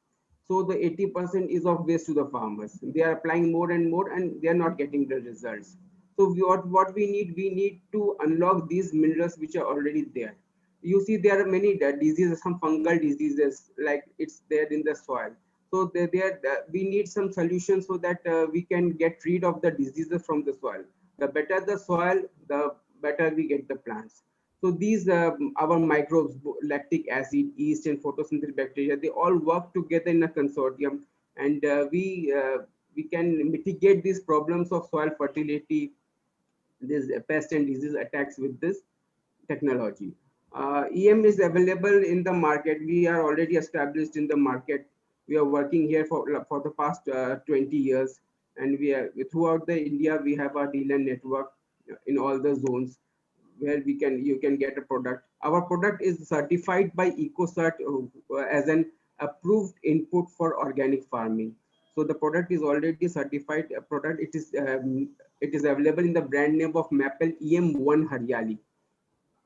So the 80% is of waste to the farmers. They are applying more and more and they are not getting the results. So what we need to unlock these minerals which are already there. You see there are many diseases, some fungal diseases, like it's there in the soil. So we need some solutions so that we can get rid of the diseases from the soil. The better the soil, the better we get the plants. So these our microbes, lactic acid, yeast, and photosynthetic bacteria, they all work together in a consortium, and we can mitigate these problems of soil fertility, these pest and disease attacks with this technology. EM is available in the market. We are already established in the market. We are working here for the past 20 years, and we are throughout the India. We have our dealer network in all the zones. where you can get a product. Our product is certified by EcoCert as an approved input for organic farming. So the product is already certified product. It is available in the brand name of Maple EM1 Haryali.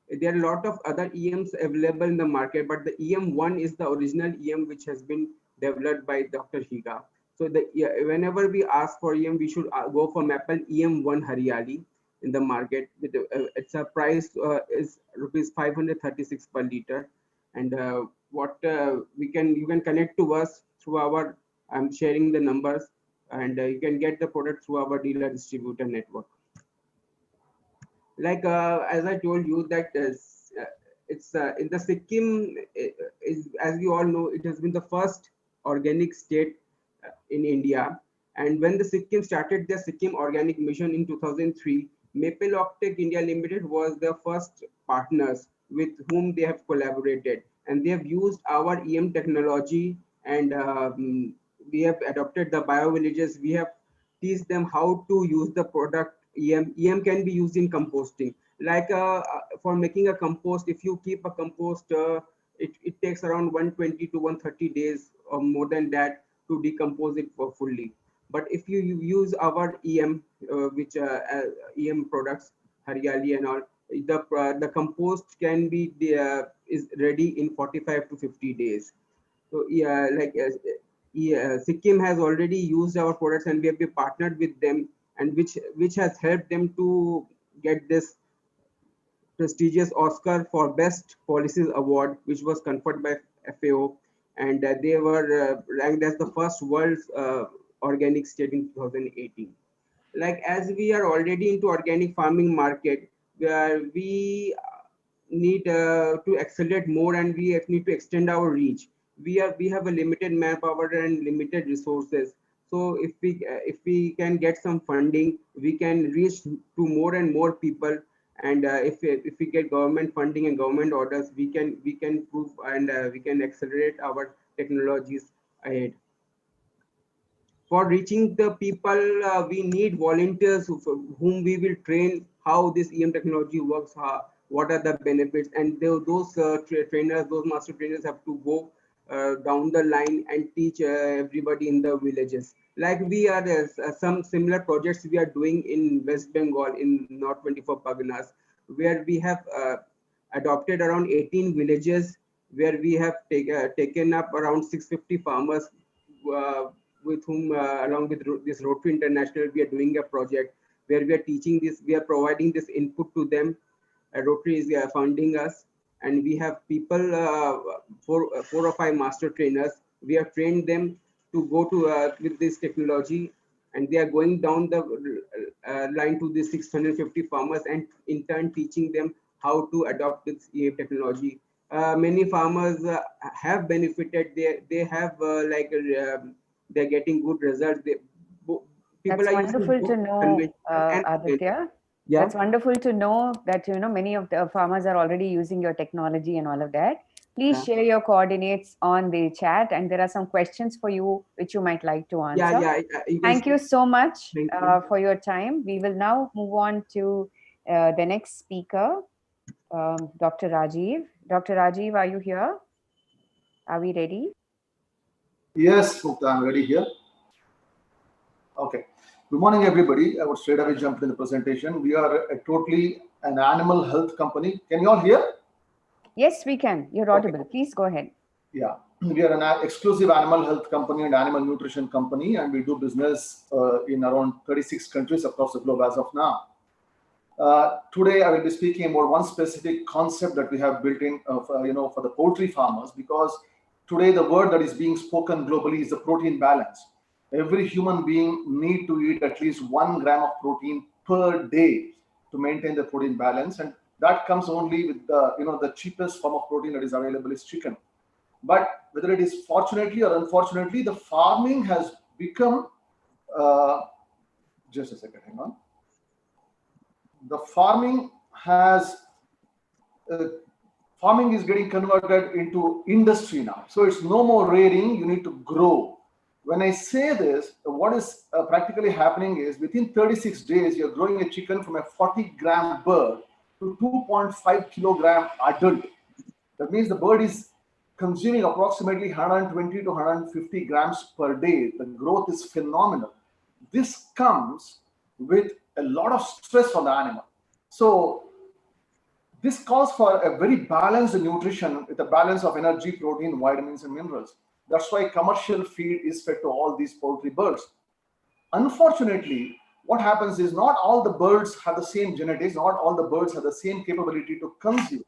There are a lot of other EMs available in the market, but the EM1 is the original EM which has been developed by Dr. Higa. So whenever we ask for EM, we should go for Maple EM1 Haryali in the market. Its a price is rupees 536 per liter. And you can connect to us through our, I'm sharing the numbers, and you can get the product through our dealer distributor network. Like as I told you that it's in the Sikkim is, as we all know, it has been the first organic state in India. And when the Sikkim started the Sikkim Organic Mission in 2003, Maple Optech India Limited was the first partners with whom they have collaborated, and they have used our EM technology, and we have adopted the bio villages. We have teach them how to use the product. EM can be used in composting. Like for making a compost, if you keep a compost, it takes around 120 to 130 days or more than that to decompose it fully. But if you use our EM, which EM products, Haryali and all, the compost can be is ready in 45 to 50 days. So yeah, like Sikkim has already used our products, and we have been partnered with them, and which has helped them to get this prestigious Oscar for Best Policies Award, which was conferred by FAO, and they were ranked as the first world's organic state in 2018. Like as we are already into organic farming market, where we need to accelerate more, and we need to extend our reach. We have a limited manpower and limited resources. So if we can get some funding, we can reach to more and more people. And if we get government funding and government orders, we can prove, and we can accelerate our technologies ahead. For reaching the people, we need volunteers whom we will train how this EM technology works, what are the benefits, and those trainers, those master trainers have to go down the line and teach everybody in the villages. Like we are some similar projects we are doing in West Bengal, in North 24 Parganas, where we have adopted around 18 villages, where we have taken up around 650 farmers, with whom, along with this Rotary International, we are doing a project where we are teaching this, we are providing this input to them. Rotary is funding us, and we have people, 4 or 5 master trainers. We have trained them to go to with this technology, and they are going down the line to the 650 farmers, and in turn teaching them how to adopt this EM technology. Many farmers have benefited. They have they're getting good results. That's wonderful to know, Aditya. Yeah. That's wonderful to know that many of the farmers are already using your technology and all of that. Please share your coordinates on the chat, and there are some questions for you which you might like to answer. Thank you so much for your time. We will now move on to the next speaker, Dr. Rajiv. Dr. Rajiv, are you here? Are we ready? Yes, Mukta, I'm ready here. Okay. Good morning, everybody. I would straight away jump into the presentation. We are totally an animal health company. Can you all hear? Yes, we can. You're audible. Okay. Please go ahead. Yeah. We are an exclusive animal health company and animal nutrition company, and we do business in around 36 countries across the globe as of now. Today, I will be speaking about one specific concept that we have built in, for the poultry farmers, because today the word that is being spoken globally is the protein balance. Every human being need to eat at least 1 gram of protein per day to maintain the protein balance, and that comes only with the cheapest form of protein that is available is chicken. But whether it is fortunately or unfortunately, the farming has become just a second, hang on. The farming is getting converted into industry now. So it's no more rearing, you need to grow. When I say this, what is practically happening is within 36 days, you're growing a chicken from a 40-gram bird to 2.5 kilogram adult. That means the bird is consuming approximately 120 to 150 grams per day. The growth is phenomenal. This comes with a lot of stress on the animal. So this calls for a very balanced nutrition with a balance of energy, protein, vitamins, and minerals. That's why commercial feed is fed to all these poultry birds. Unfortunately, what happens is not all the birds have the same genetics, not all the birds have the same capability to consume.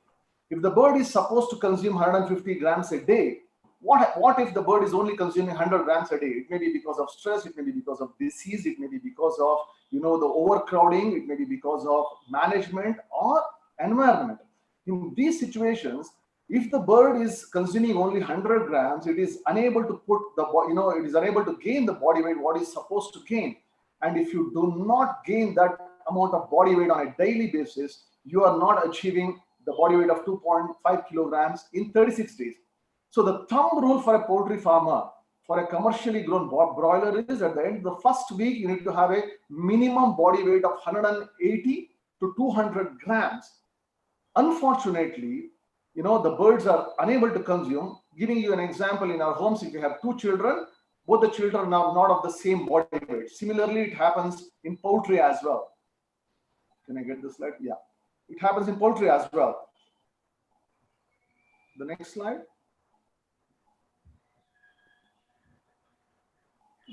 If the bird is supposed to consume 150 grams a day, what if the bird is only consuming 100 grams a day? It may be because of stress, it may be because of disease, it may be because of the overcrowding, it may be because of management or environment. In these situations, if the bird is consuming only 100 grams, it is unable to it is unable to gain the body weight what is supposed to gain. And if you do not gain that amount of body weight on a daily basis, you are not achieving the body weight of 2.5 kilograms in 36 days. So the thumb rule for a poultry farmer, for a commercially grown broiler, is at the end of the first week, you need to have a minimum body weight of 180 to 200 grams. Unfortunately, the birds are unable to consume. Giving you an example, in our homes, if you have two children, both the children are not of the same body weight. Similarly, it happens in poultry as well. Can I get this slide? Yeah. It happens in poultry as well. The next slide.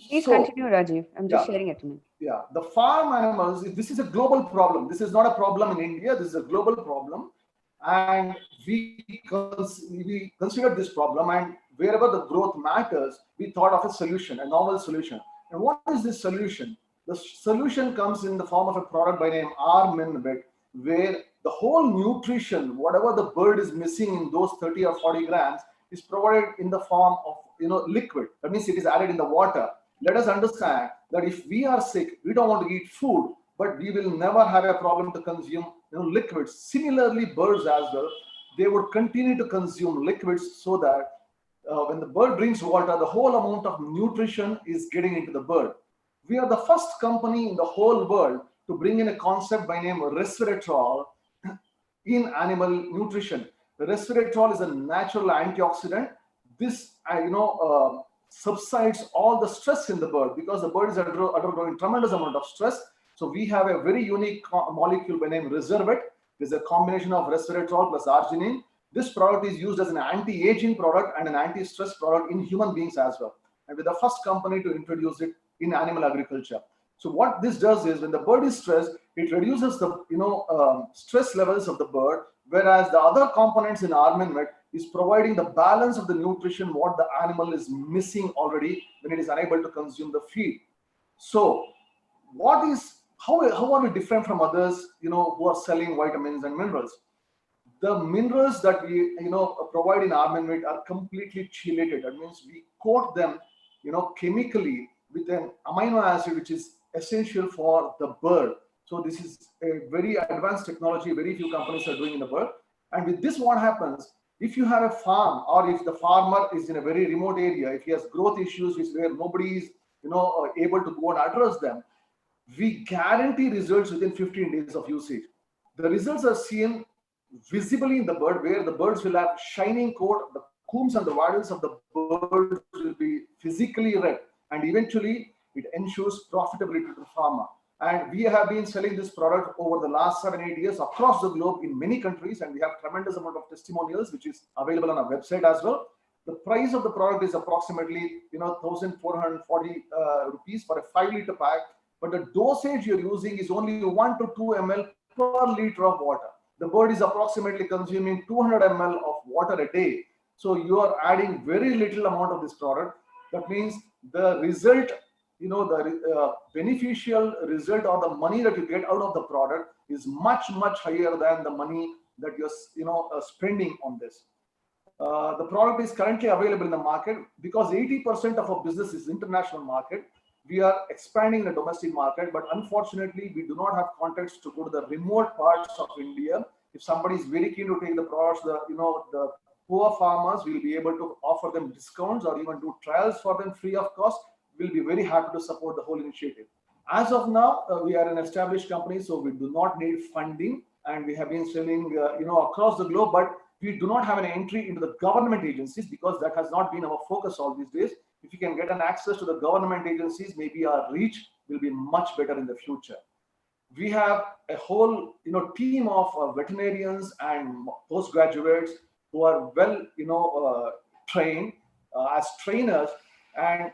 Please continue, Rajiv. I'm just sharing it to me. Yeah, the farm animals, this is a global problem. This is not a problem in India. This is a global problem. And we considered this problem, and wherever the growth matters, we thought of a solution, a novel solution. And what is this solution? The solution comes in the form of a product by name R-Minbet, where the whole nutrition, whatever the bird is missing in those 30 or 40 grams, is provided in the form of liquid. That means it is added in the water. Let us understand that if we are sick, we don't want to eat food, but we will never have a problem to consume liquids. Similarly, birds as well, they would continue to consume liquids so that when the bird drinks water, the whole amount of nutrition is getting into the bird. We are the first company in the whole world to bring in a concept by name resveratrol in animal nutrition. The resveratrol is a natural antioxidant. This, subsides all the stress in the bird because the bird is undergoing tremendous amount of stress. So we have a very unique molecule by name Reservet. There's a combination of resveratrol plus arginine. This product is used as an anti-aging product and an anti-stress product in human beings as well. And we're the first company to introduce it in animal agriculture. So what this does is when the bird is stressed, it reduces the stress levels of the bird, whereas the other components in R-Minbet is providing the balance of the nutrition what the animal is missing already when it is unable to consume the feed. So how are we different from others who are selling vitamins and minerals? The minerals that we provide in R-Minbet are completely chelated. That means we coat them chemically with an amino acid which is essential for the bird. So this is a very advanced technology. Very few companies are doing in the bird. And with this, what happens? If you have a farm, or if the farmer is in a very remote area, if he has growth issues where nobody is able to go and address them, we guarantee results within 15 days of usage. The results are seen visibly in the bird, where the birds will have shining coat, the combs and the wattles of the birds will be physically red, and eventually it ensures profitability to the farmer. And we have been selling this product over the last 7-8 years across the globe in many countries, and we have tremendous amount of testimonials which is available on our website as well. The price of the product is approximately 1,440 rupees for a 5-liter pack, but the dosage you're using is only 1 to 2 ml per liter of water. The bird is approximately consuming 200 ml of water a day. So you are adding very little amount of this product. That means the result, the beneficial result or the money that you get out of the product is much, much higher than the money that you're spending on this. The product is currently available in the market because 80% of our business is international market. We are expanding the domestic market, but unfortunately, we do not have contacts to go to the remote parts of India. If somebody is very keen to take the products, the poor farmers, will be able to offer them discounts or even do trials for them free of cost. We'll be very happy to support the whole initiative. As of now, we are an established company, so we do not need funding. and we have been selling, across the globe, but we do not have an entry into the government agencies because that has not been our focus all these days. If we can get an access to the government agencies, maybe our reach will be much better in the future. We have a whole team of veterinarians and postgraduates who are well trained as trainers, and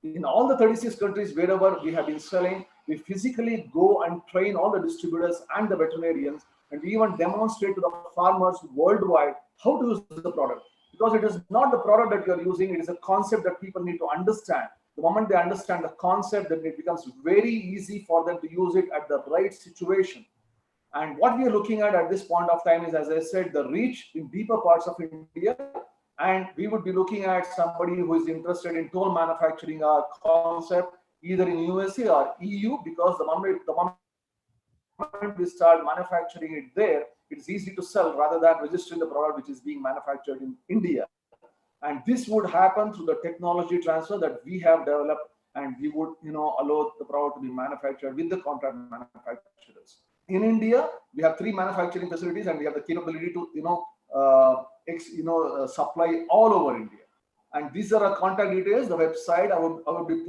in all the 36 countries wherever we have been selling, we physically go and train all the distributors and the veterinarians, and we even demonstrate to the farmers worldwide how to use the product, because it is not the product that you are using, it is a concept that people need to understand. The moment they understand the concept, then it becomes very easy for them to use it at the right situation. And what we are looking at this point of time is, as I said, the reach in deeper parts of India. And we would be looking at somebody who is interested in toll manufacturing our concept, either in USA or EU, because the moment we start manufacturing it there, it's easy to sell rather than registering the product which is being manufactured in India. And this would happen through the technology transfer that we have developed, and we would allow the product to be manufactured with the contract manufacturers. In India, we have 3 manufacturing facilities, and we have the capability to supply all over India. And these are our contact details, the website. I would be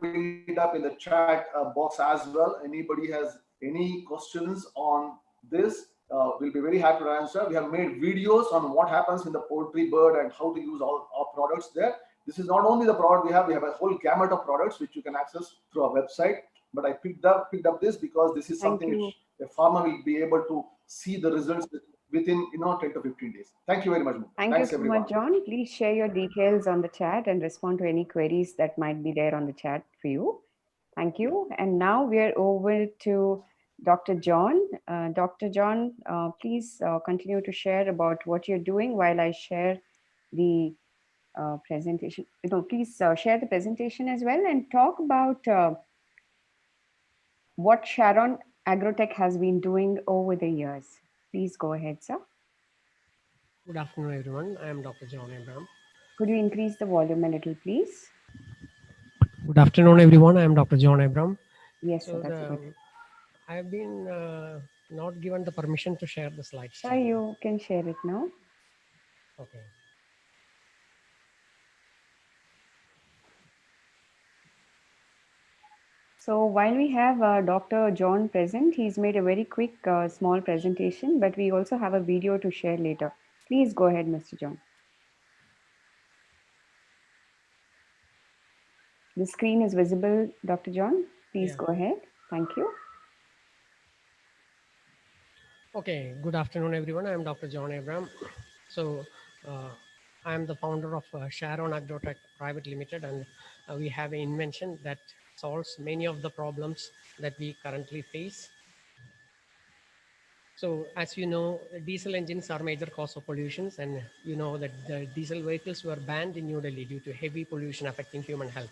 putting it up in the chat box as well. Anybody has any questions on this, we'll be very happy to answer. We have made videos on what happens in the poultry bird and how to use all our products there. This is not only the product we have a whole gamut of products which you can access through our website. But I picked up this because this is something which a farmer will be able to see the results within 10 to 15 days. Thank you very much. Thanks, you so everyone. Much, John. Please share your details on the chat and respond to any queries that might be there on the chat for you. Thank you. And now we are over to Dr. John. Dr. John, please continue to share about what you're doing while I share the presentation. Please share the presentation as well and talk about what Sharon Agrotech has been doing over the years. Please go ahead, sir. Good afternoon, everyone. I am Dr. John Abraham. Could you increase the volume a little, please? Good afternoon, everyone. I am Dr. John Abraham. Yes, sir, that's good. I have been not given the permission to share the slides. Sir, you can share it now. Okay. So while we have Dr. John present, he's made a very quick small presentation, but we also have a video to share later. Please go ahead, Mr. John. The screen is visible, Dr. John. Please go ahead. Thank you. Okay, good afternoon, everyone. I am Dr. John Abraham. So I am the founder of Sharon Agrotech Private Limited, and we have an invention that solves many of the problems that we currently face. So as you know, diesel engines are major cause of pollutions, and you know that the diesel vehicles were banned in New Delhi due to heavy pollution affecting human health.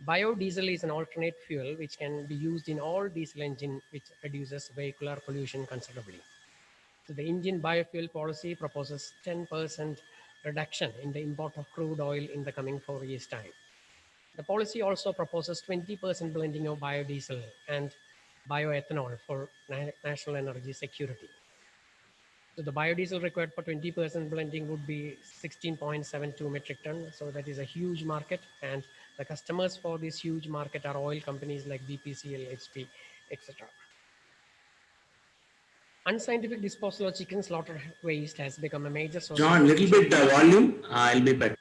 Biodiesel is an alternate fuel which can be used in all diesel engine, which reduces vehicular pollution considerably. So the Indian biofuel policy proposes 10% reduction in the import of crude oil in the coming 4 years' time. The policy also proposes 20% blending of biodiesel and bioethanol for national energy security. So the biodiesel required for 20% blending would be 16.72 metric ton. So that is a huge market, and the customers for this huge market are oil companies like BPCL, HP, etc. Unscientific disposal of chicken slaughter waste has become a major source. John, little bit volume. I'll be better.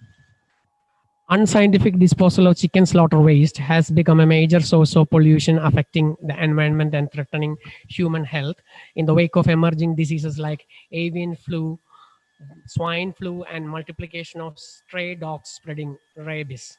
Unscientific disposal of chicken slaughter waste has become a major source of pollution affecting the environment and threatening human health in the wake of emerging diseases like avian flu, swine flu, and multiplication of stray dogs spreading rabies.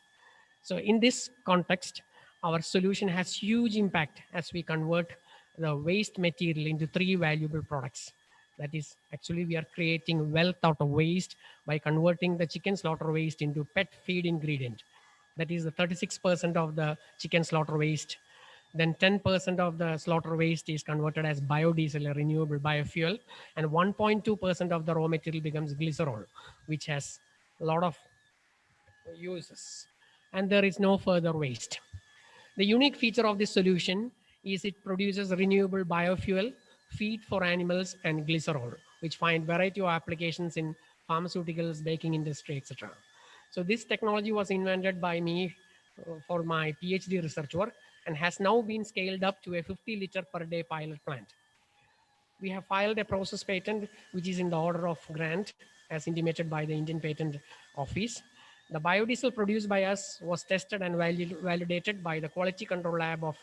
So in this context, our solution has huge impact as we convert the waste material into 3 valuable products. That is, actually, we are creating wealth out of waste by converting the chicken slaughter waste into pet feed ingredient. That is the 36% of the chicken slaughter waste. Then 10% of the slaughter waste is converted as biodiesel, a renewable biofuel, and 1.2% of the raw material becomes glycerol, which has a lot of uses. And there is no further waste. The unique feature of this solution is it produces renewable biofuel feed for animals, and glycerol, which find variety of applications in pharmaceuticals, baking industry, etc. So this technology was invented by me for my PhD research work and has now been scaled up to a 50 liter per day pilot plant. We have filed a process patent which is in the order of grant as intimated by the Indian Patent Office. The biodiesel produced by us was tested and validated by the Quality Control Lab of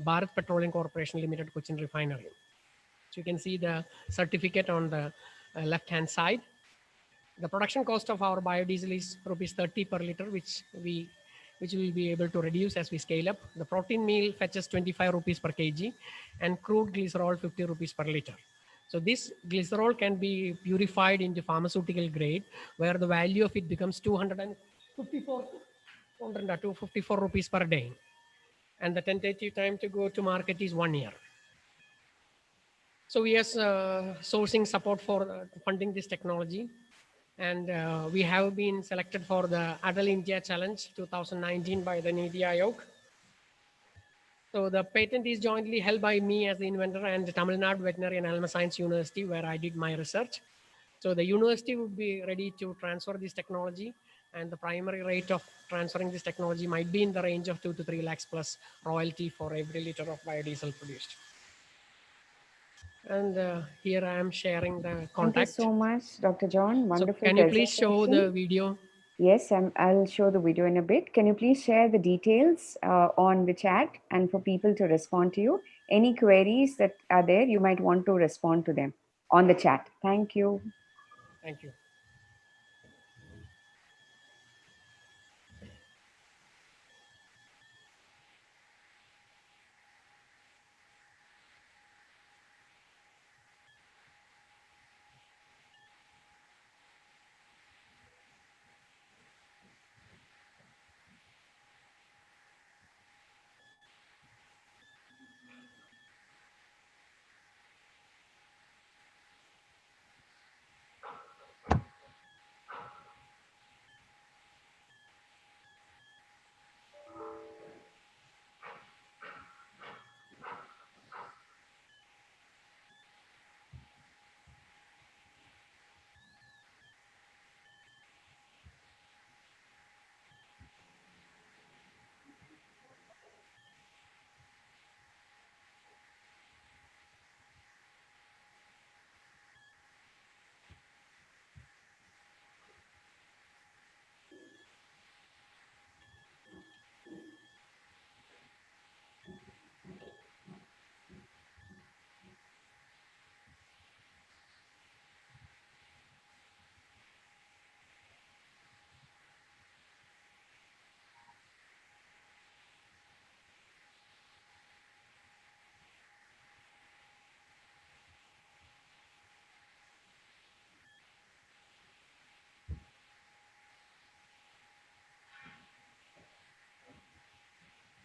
Bharat Petroleum Corporation Limited, Cochin Refinery. So you can see the certificate on the left-hand side. The production cost of our biodiesel is rupees 30 per liter, which we will be able to reduce as we scale up. The protein meal fetches 25 rupees per kg and crude glycerol 50 rupees per liter. So this glycerol can be purified into pharmaceutical grade, where the value of it becomes 254 rupees per day. And the tentative time to go to market is 1 year. So we are sourcing support for funding this technology. And we have been selected for the Adal India Challenge 2019 by the Niti Aayog. So the patent is jointly held by me as the inventor and the Tamil Nadu Veterinary and Animal Science University, where I did my research. So the university would be ready to transfer this technology, and the primary rate of transferring this technology might be in the range of 2 to 3 lakhs plus royalty for every liter of biodiesel produced. And here I am sharing the contact. Thank you so much, Dr. John. Wonderful. So can you please show the video? Yes, I'll show the video in a bit. Can you please share the details on the chat and for people to respond to you? Any queries that are there, you might want to respond to them on the chat. Thank you. Thank you.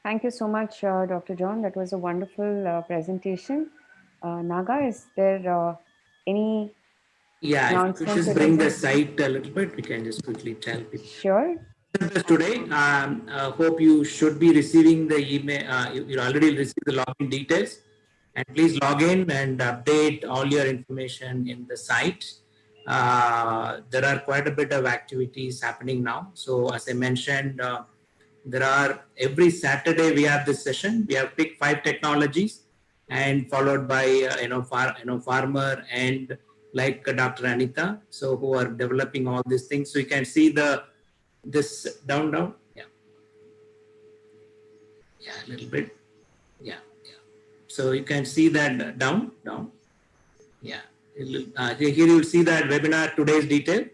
Thank you so much, Dr. John. That was a wonderful presentation. Naga, is there any if you could just bring the site a little bit, we can just quickly tell people. Sure. Today, hope you should be receiving the email. You already received the login details, and please log in and update all your information in the site. There are quite a bit of activities happening now. So as I mentioned, there are every Saturday we have this session. We have picked 5 technologies, and followed by farmer and like Dr. Anita, so who are developing all these things. So you can see this down, yeah, a little bit, yeah. So you can see that down, yeah. Here you'll see that webinar today's detail.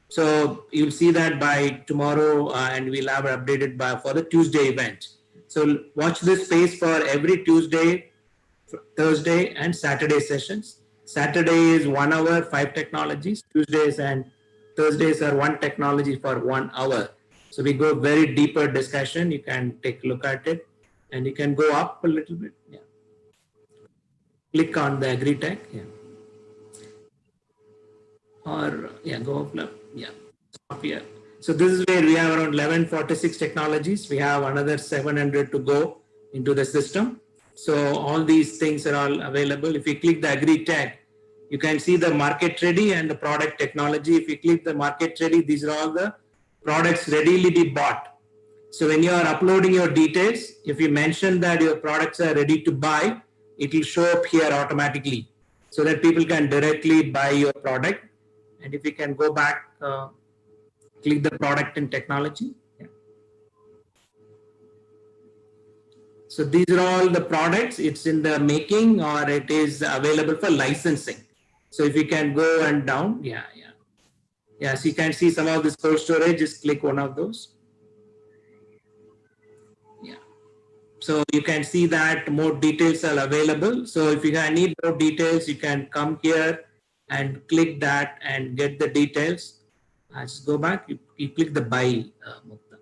So you'll see that by tomorrow, and we'll have updated for the Tuesday event. So watch this space for every Tuesday, Thursday, and Saturday sessions. Saturday is 1 hour, 5 technologies. Tuesdays and Thursdays are 1 technology for 1 hour. So we go very deeper discussion. You can take a look at it, and you can go up a little bit. Yeah. Click on the Agri Tech. Yeah. Or go up. Yeah. Up here. So this is where we have around 1146 technologies. We have another 700 to go into the system. So all these things are all available. If you click the Agri tag, you can see the market ready and the product technology. If you click the market ready, these are all the products readily be bought. So when you are uploading your details, if you mention that your products are ready to buy, it will show up here automatically so that people can directly buy your product. And if you can go back, click the product and technology. Yeah. So these are all the products. It's in the making or it is available for licensing. So if you can go and down, yeah. So you can see some of this cold storage, just click one of those. Yeah. So you can see that more details are available. So if you need more details, you can come here and click that and get the details. Just go back, you click the buy, Mukta.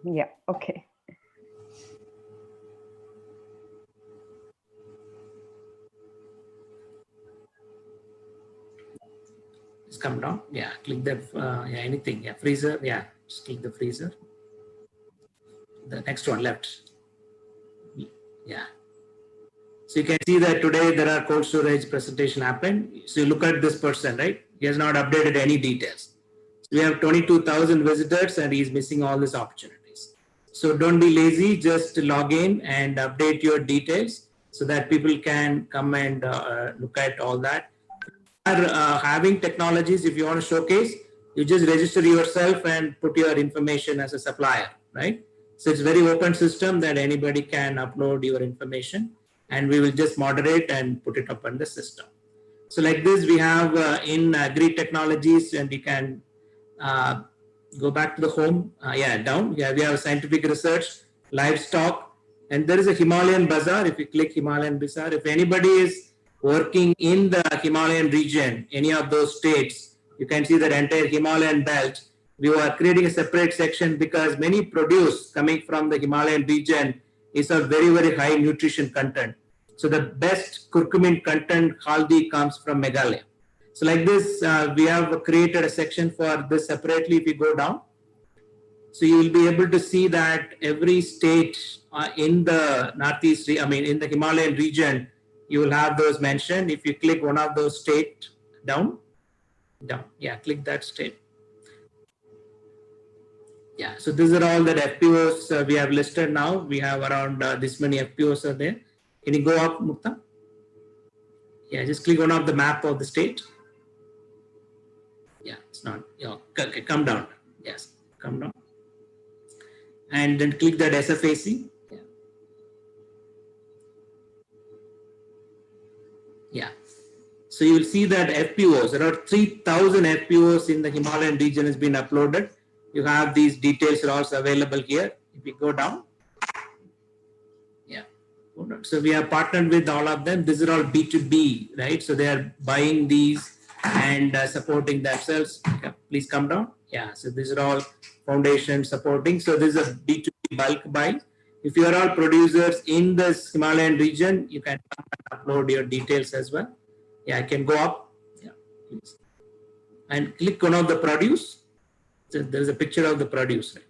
Yeah, okay. Just come down. Yeah, click the anything. Yeah, freezer. Yeah, just click the freezer. The next one left. Yeah. So you can see that today there are cold storage presentation happened. So you look at this person, right? He has not updated any details. So we have 22,000 visitors and he's missing all these opportunities. So don't be lazy, just log in and update your details so that people can come and look at all that. Having technologies, if you want to showcase, you just register yourself and put your information as a supplier, right? So it's very open system that anybody can upload your information and we will just moderate and put it up on the system. So like this, we have in Agri technologies, and you can go back to the home. Down. Yeah, we have scientific research, livestock, and there is a Himalayan Bazaar. If you click Himalayan Bazaar, if anybody is working in the Himalayan region, any of those states, you can see that entire Himalayan belt. We are creating a separate section because many produce coming from the Himalayan region is of very, very high nutrition content. So the best curcumin content haldi comes from Meghalaya. So like this, we have created a section for this separately. If you go down, so you will be able to see that every state in the Northeast, in the Himalayan region, you will have those mentioned. If you click one of those state down, yeah, click that state. Yeah, so these are all the FPOs we have listed now. We have around this many FPOs are there. Can you go up, Mukta? Yeah, just click one of the map of the state. Yeah, it's not. Yeah, okay, come down. Yes, come down. And then click that SFAC. Yeah. So you will see that FPOs, there are 3,000 FPOs in the Himalayan region has been uploaded. You have these details are also available here. If you go down. Yeah. So we have partnered with all of them. These are all B2B, right? So they are buying these and supporting themselves. Yeah, please come down. Yeah. So these are all foundation supporting. So this is a B2B bulk buy. If you are all producers in this Himalayan region, you can upload your details as well. Yeah, I can go up. Yeah, please. And click one of the produce. So there is a picture of the produce. Right?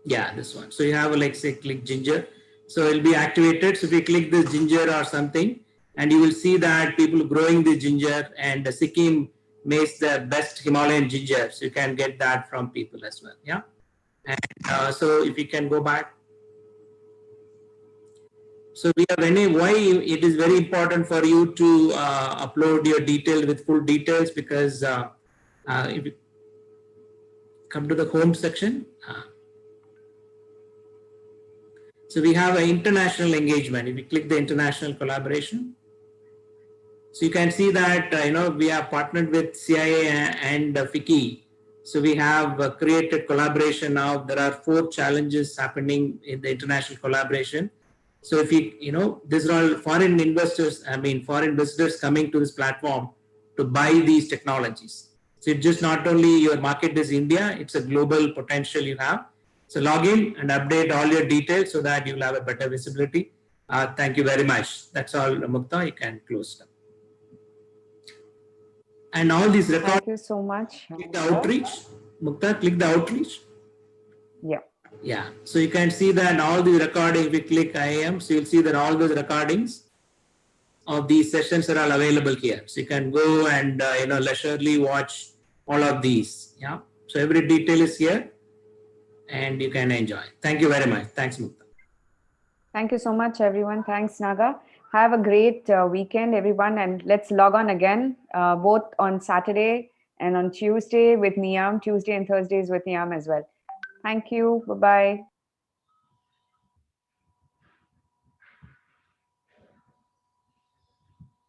Yeah, this one. So you have like say click ginger. So it will be activated. So if you click this ginger or something, and you will see that people growing the ginger, and Sikkim makes the best Himalayan ginger. So you can get that from people as well. Yeah. And so if you can go back. So we have why it is very important for you to upload your detail with full details, because if you come to the home section, so we have an international engagement. If you click the international collaboration, so you can see that we have partnered with CIA and FICCI. So we have created collaboration now. There are 4 challenges happening in the international collaboration. So if these are all foreign investors, foreign visitors coming to this platform to buy these technologies. So it's just not only your market is India, it's a global potential you have. So log in and update all your details so that you'll have a better visibility. Thank you very much. That's all, Mukta. You can close now. And all these records. Thank you so much. Click the outreach. Mukta, click the outreach. Yeah. Yeah, so you can see that all the recording, if you click IAM, so you'll see that all those recordings of these sessions are all available here. So you can go and leisurely watch all of these. Yeah, so every detail is here and you can enjoy. Thank you very much. Thanks, Mukta. Thank you so much, everyone. Thanks, Naga. Have a great weekend, everyone, and let's log on again, both on Saturday and on Tuesday with Niyam, Tuesday and Thursdays with Niyam as well. Thank you. Bye-bye.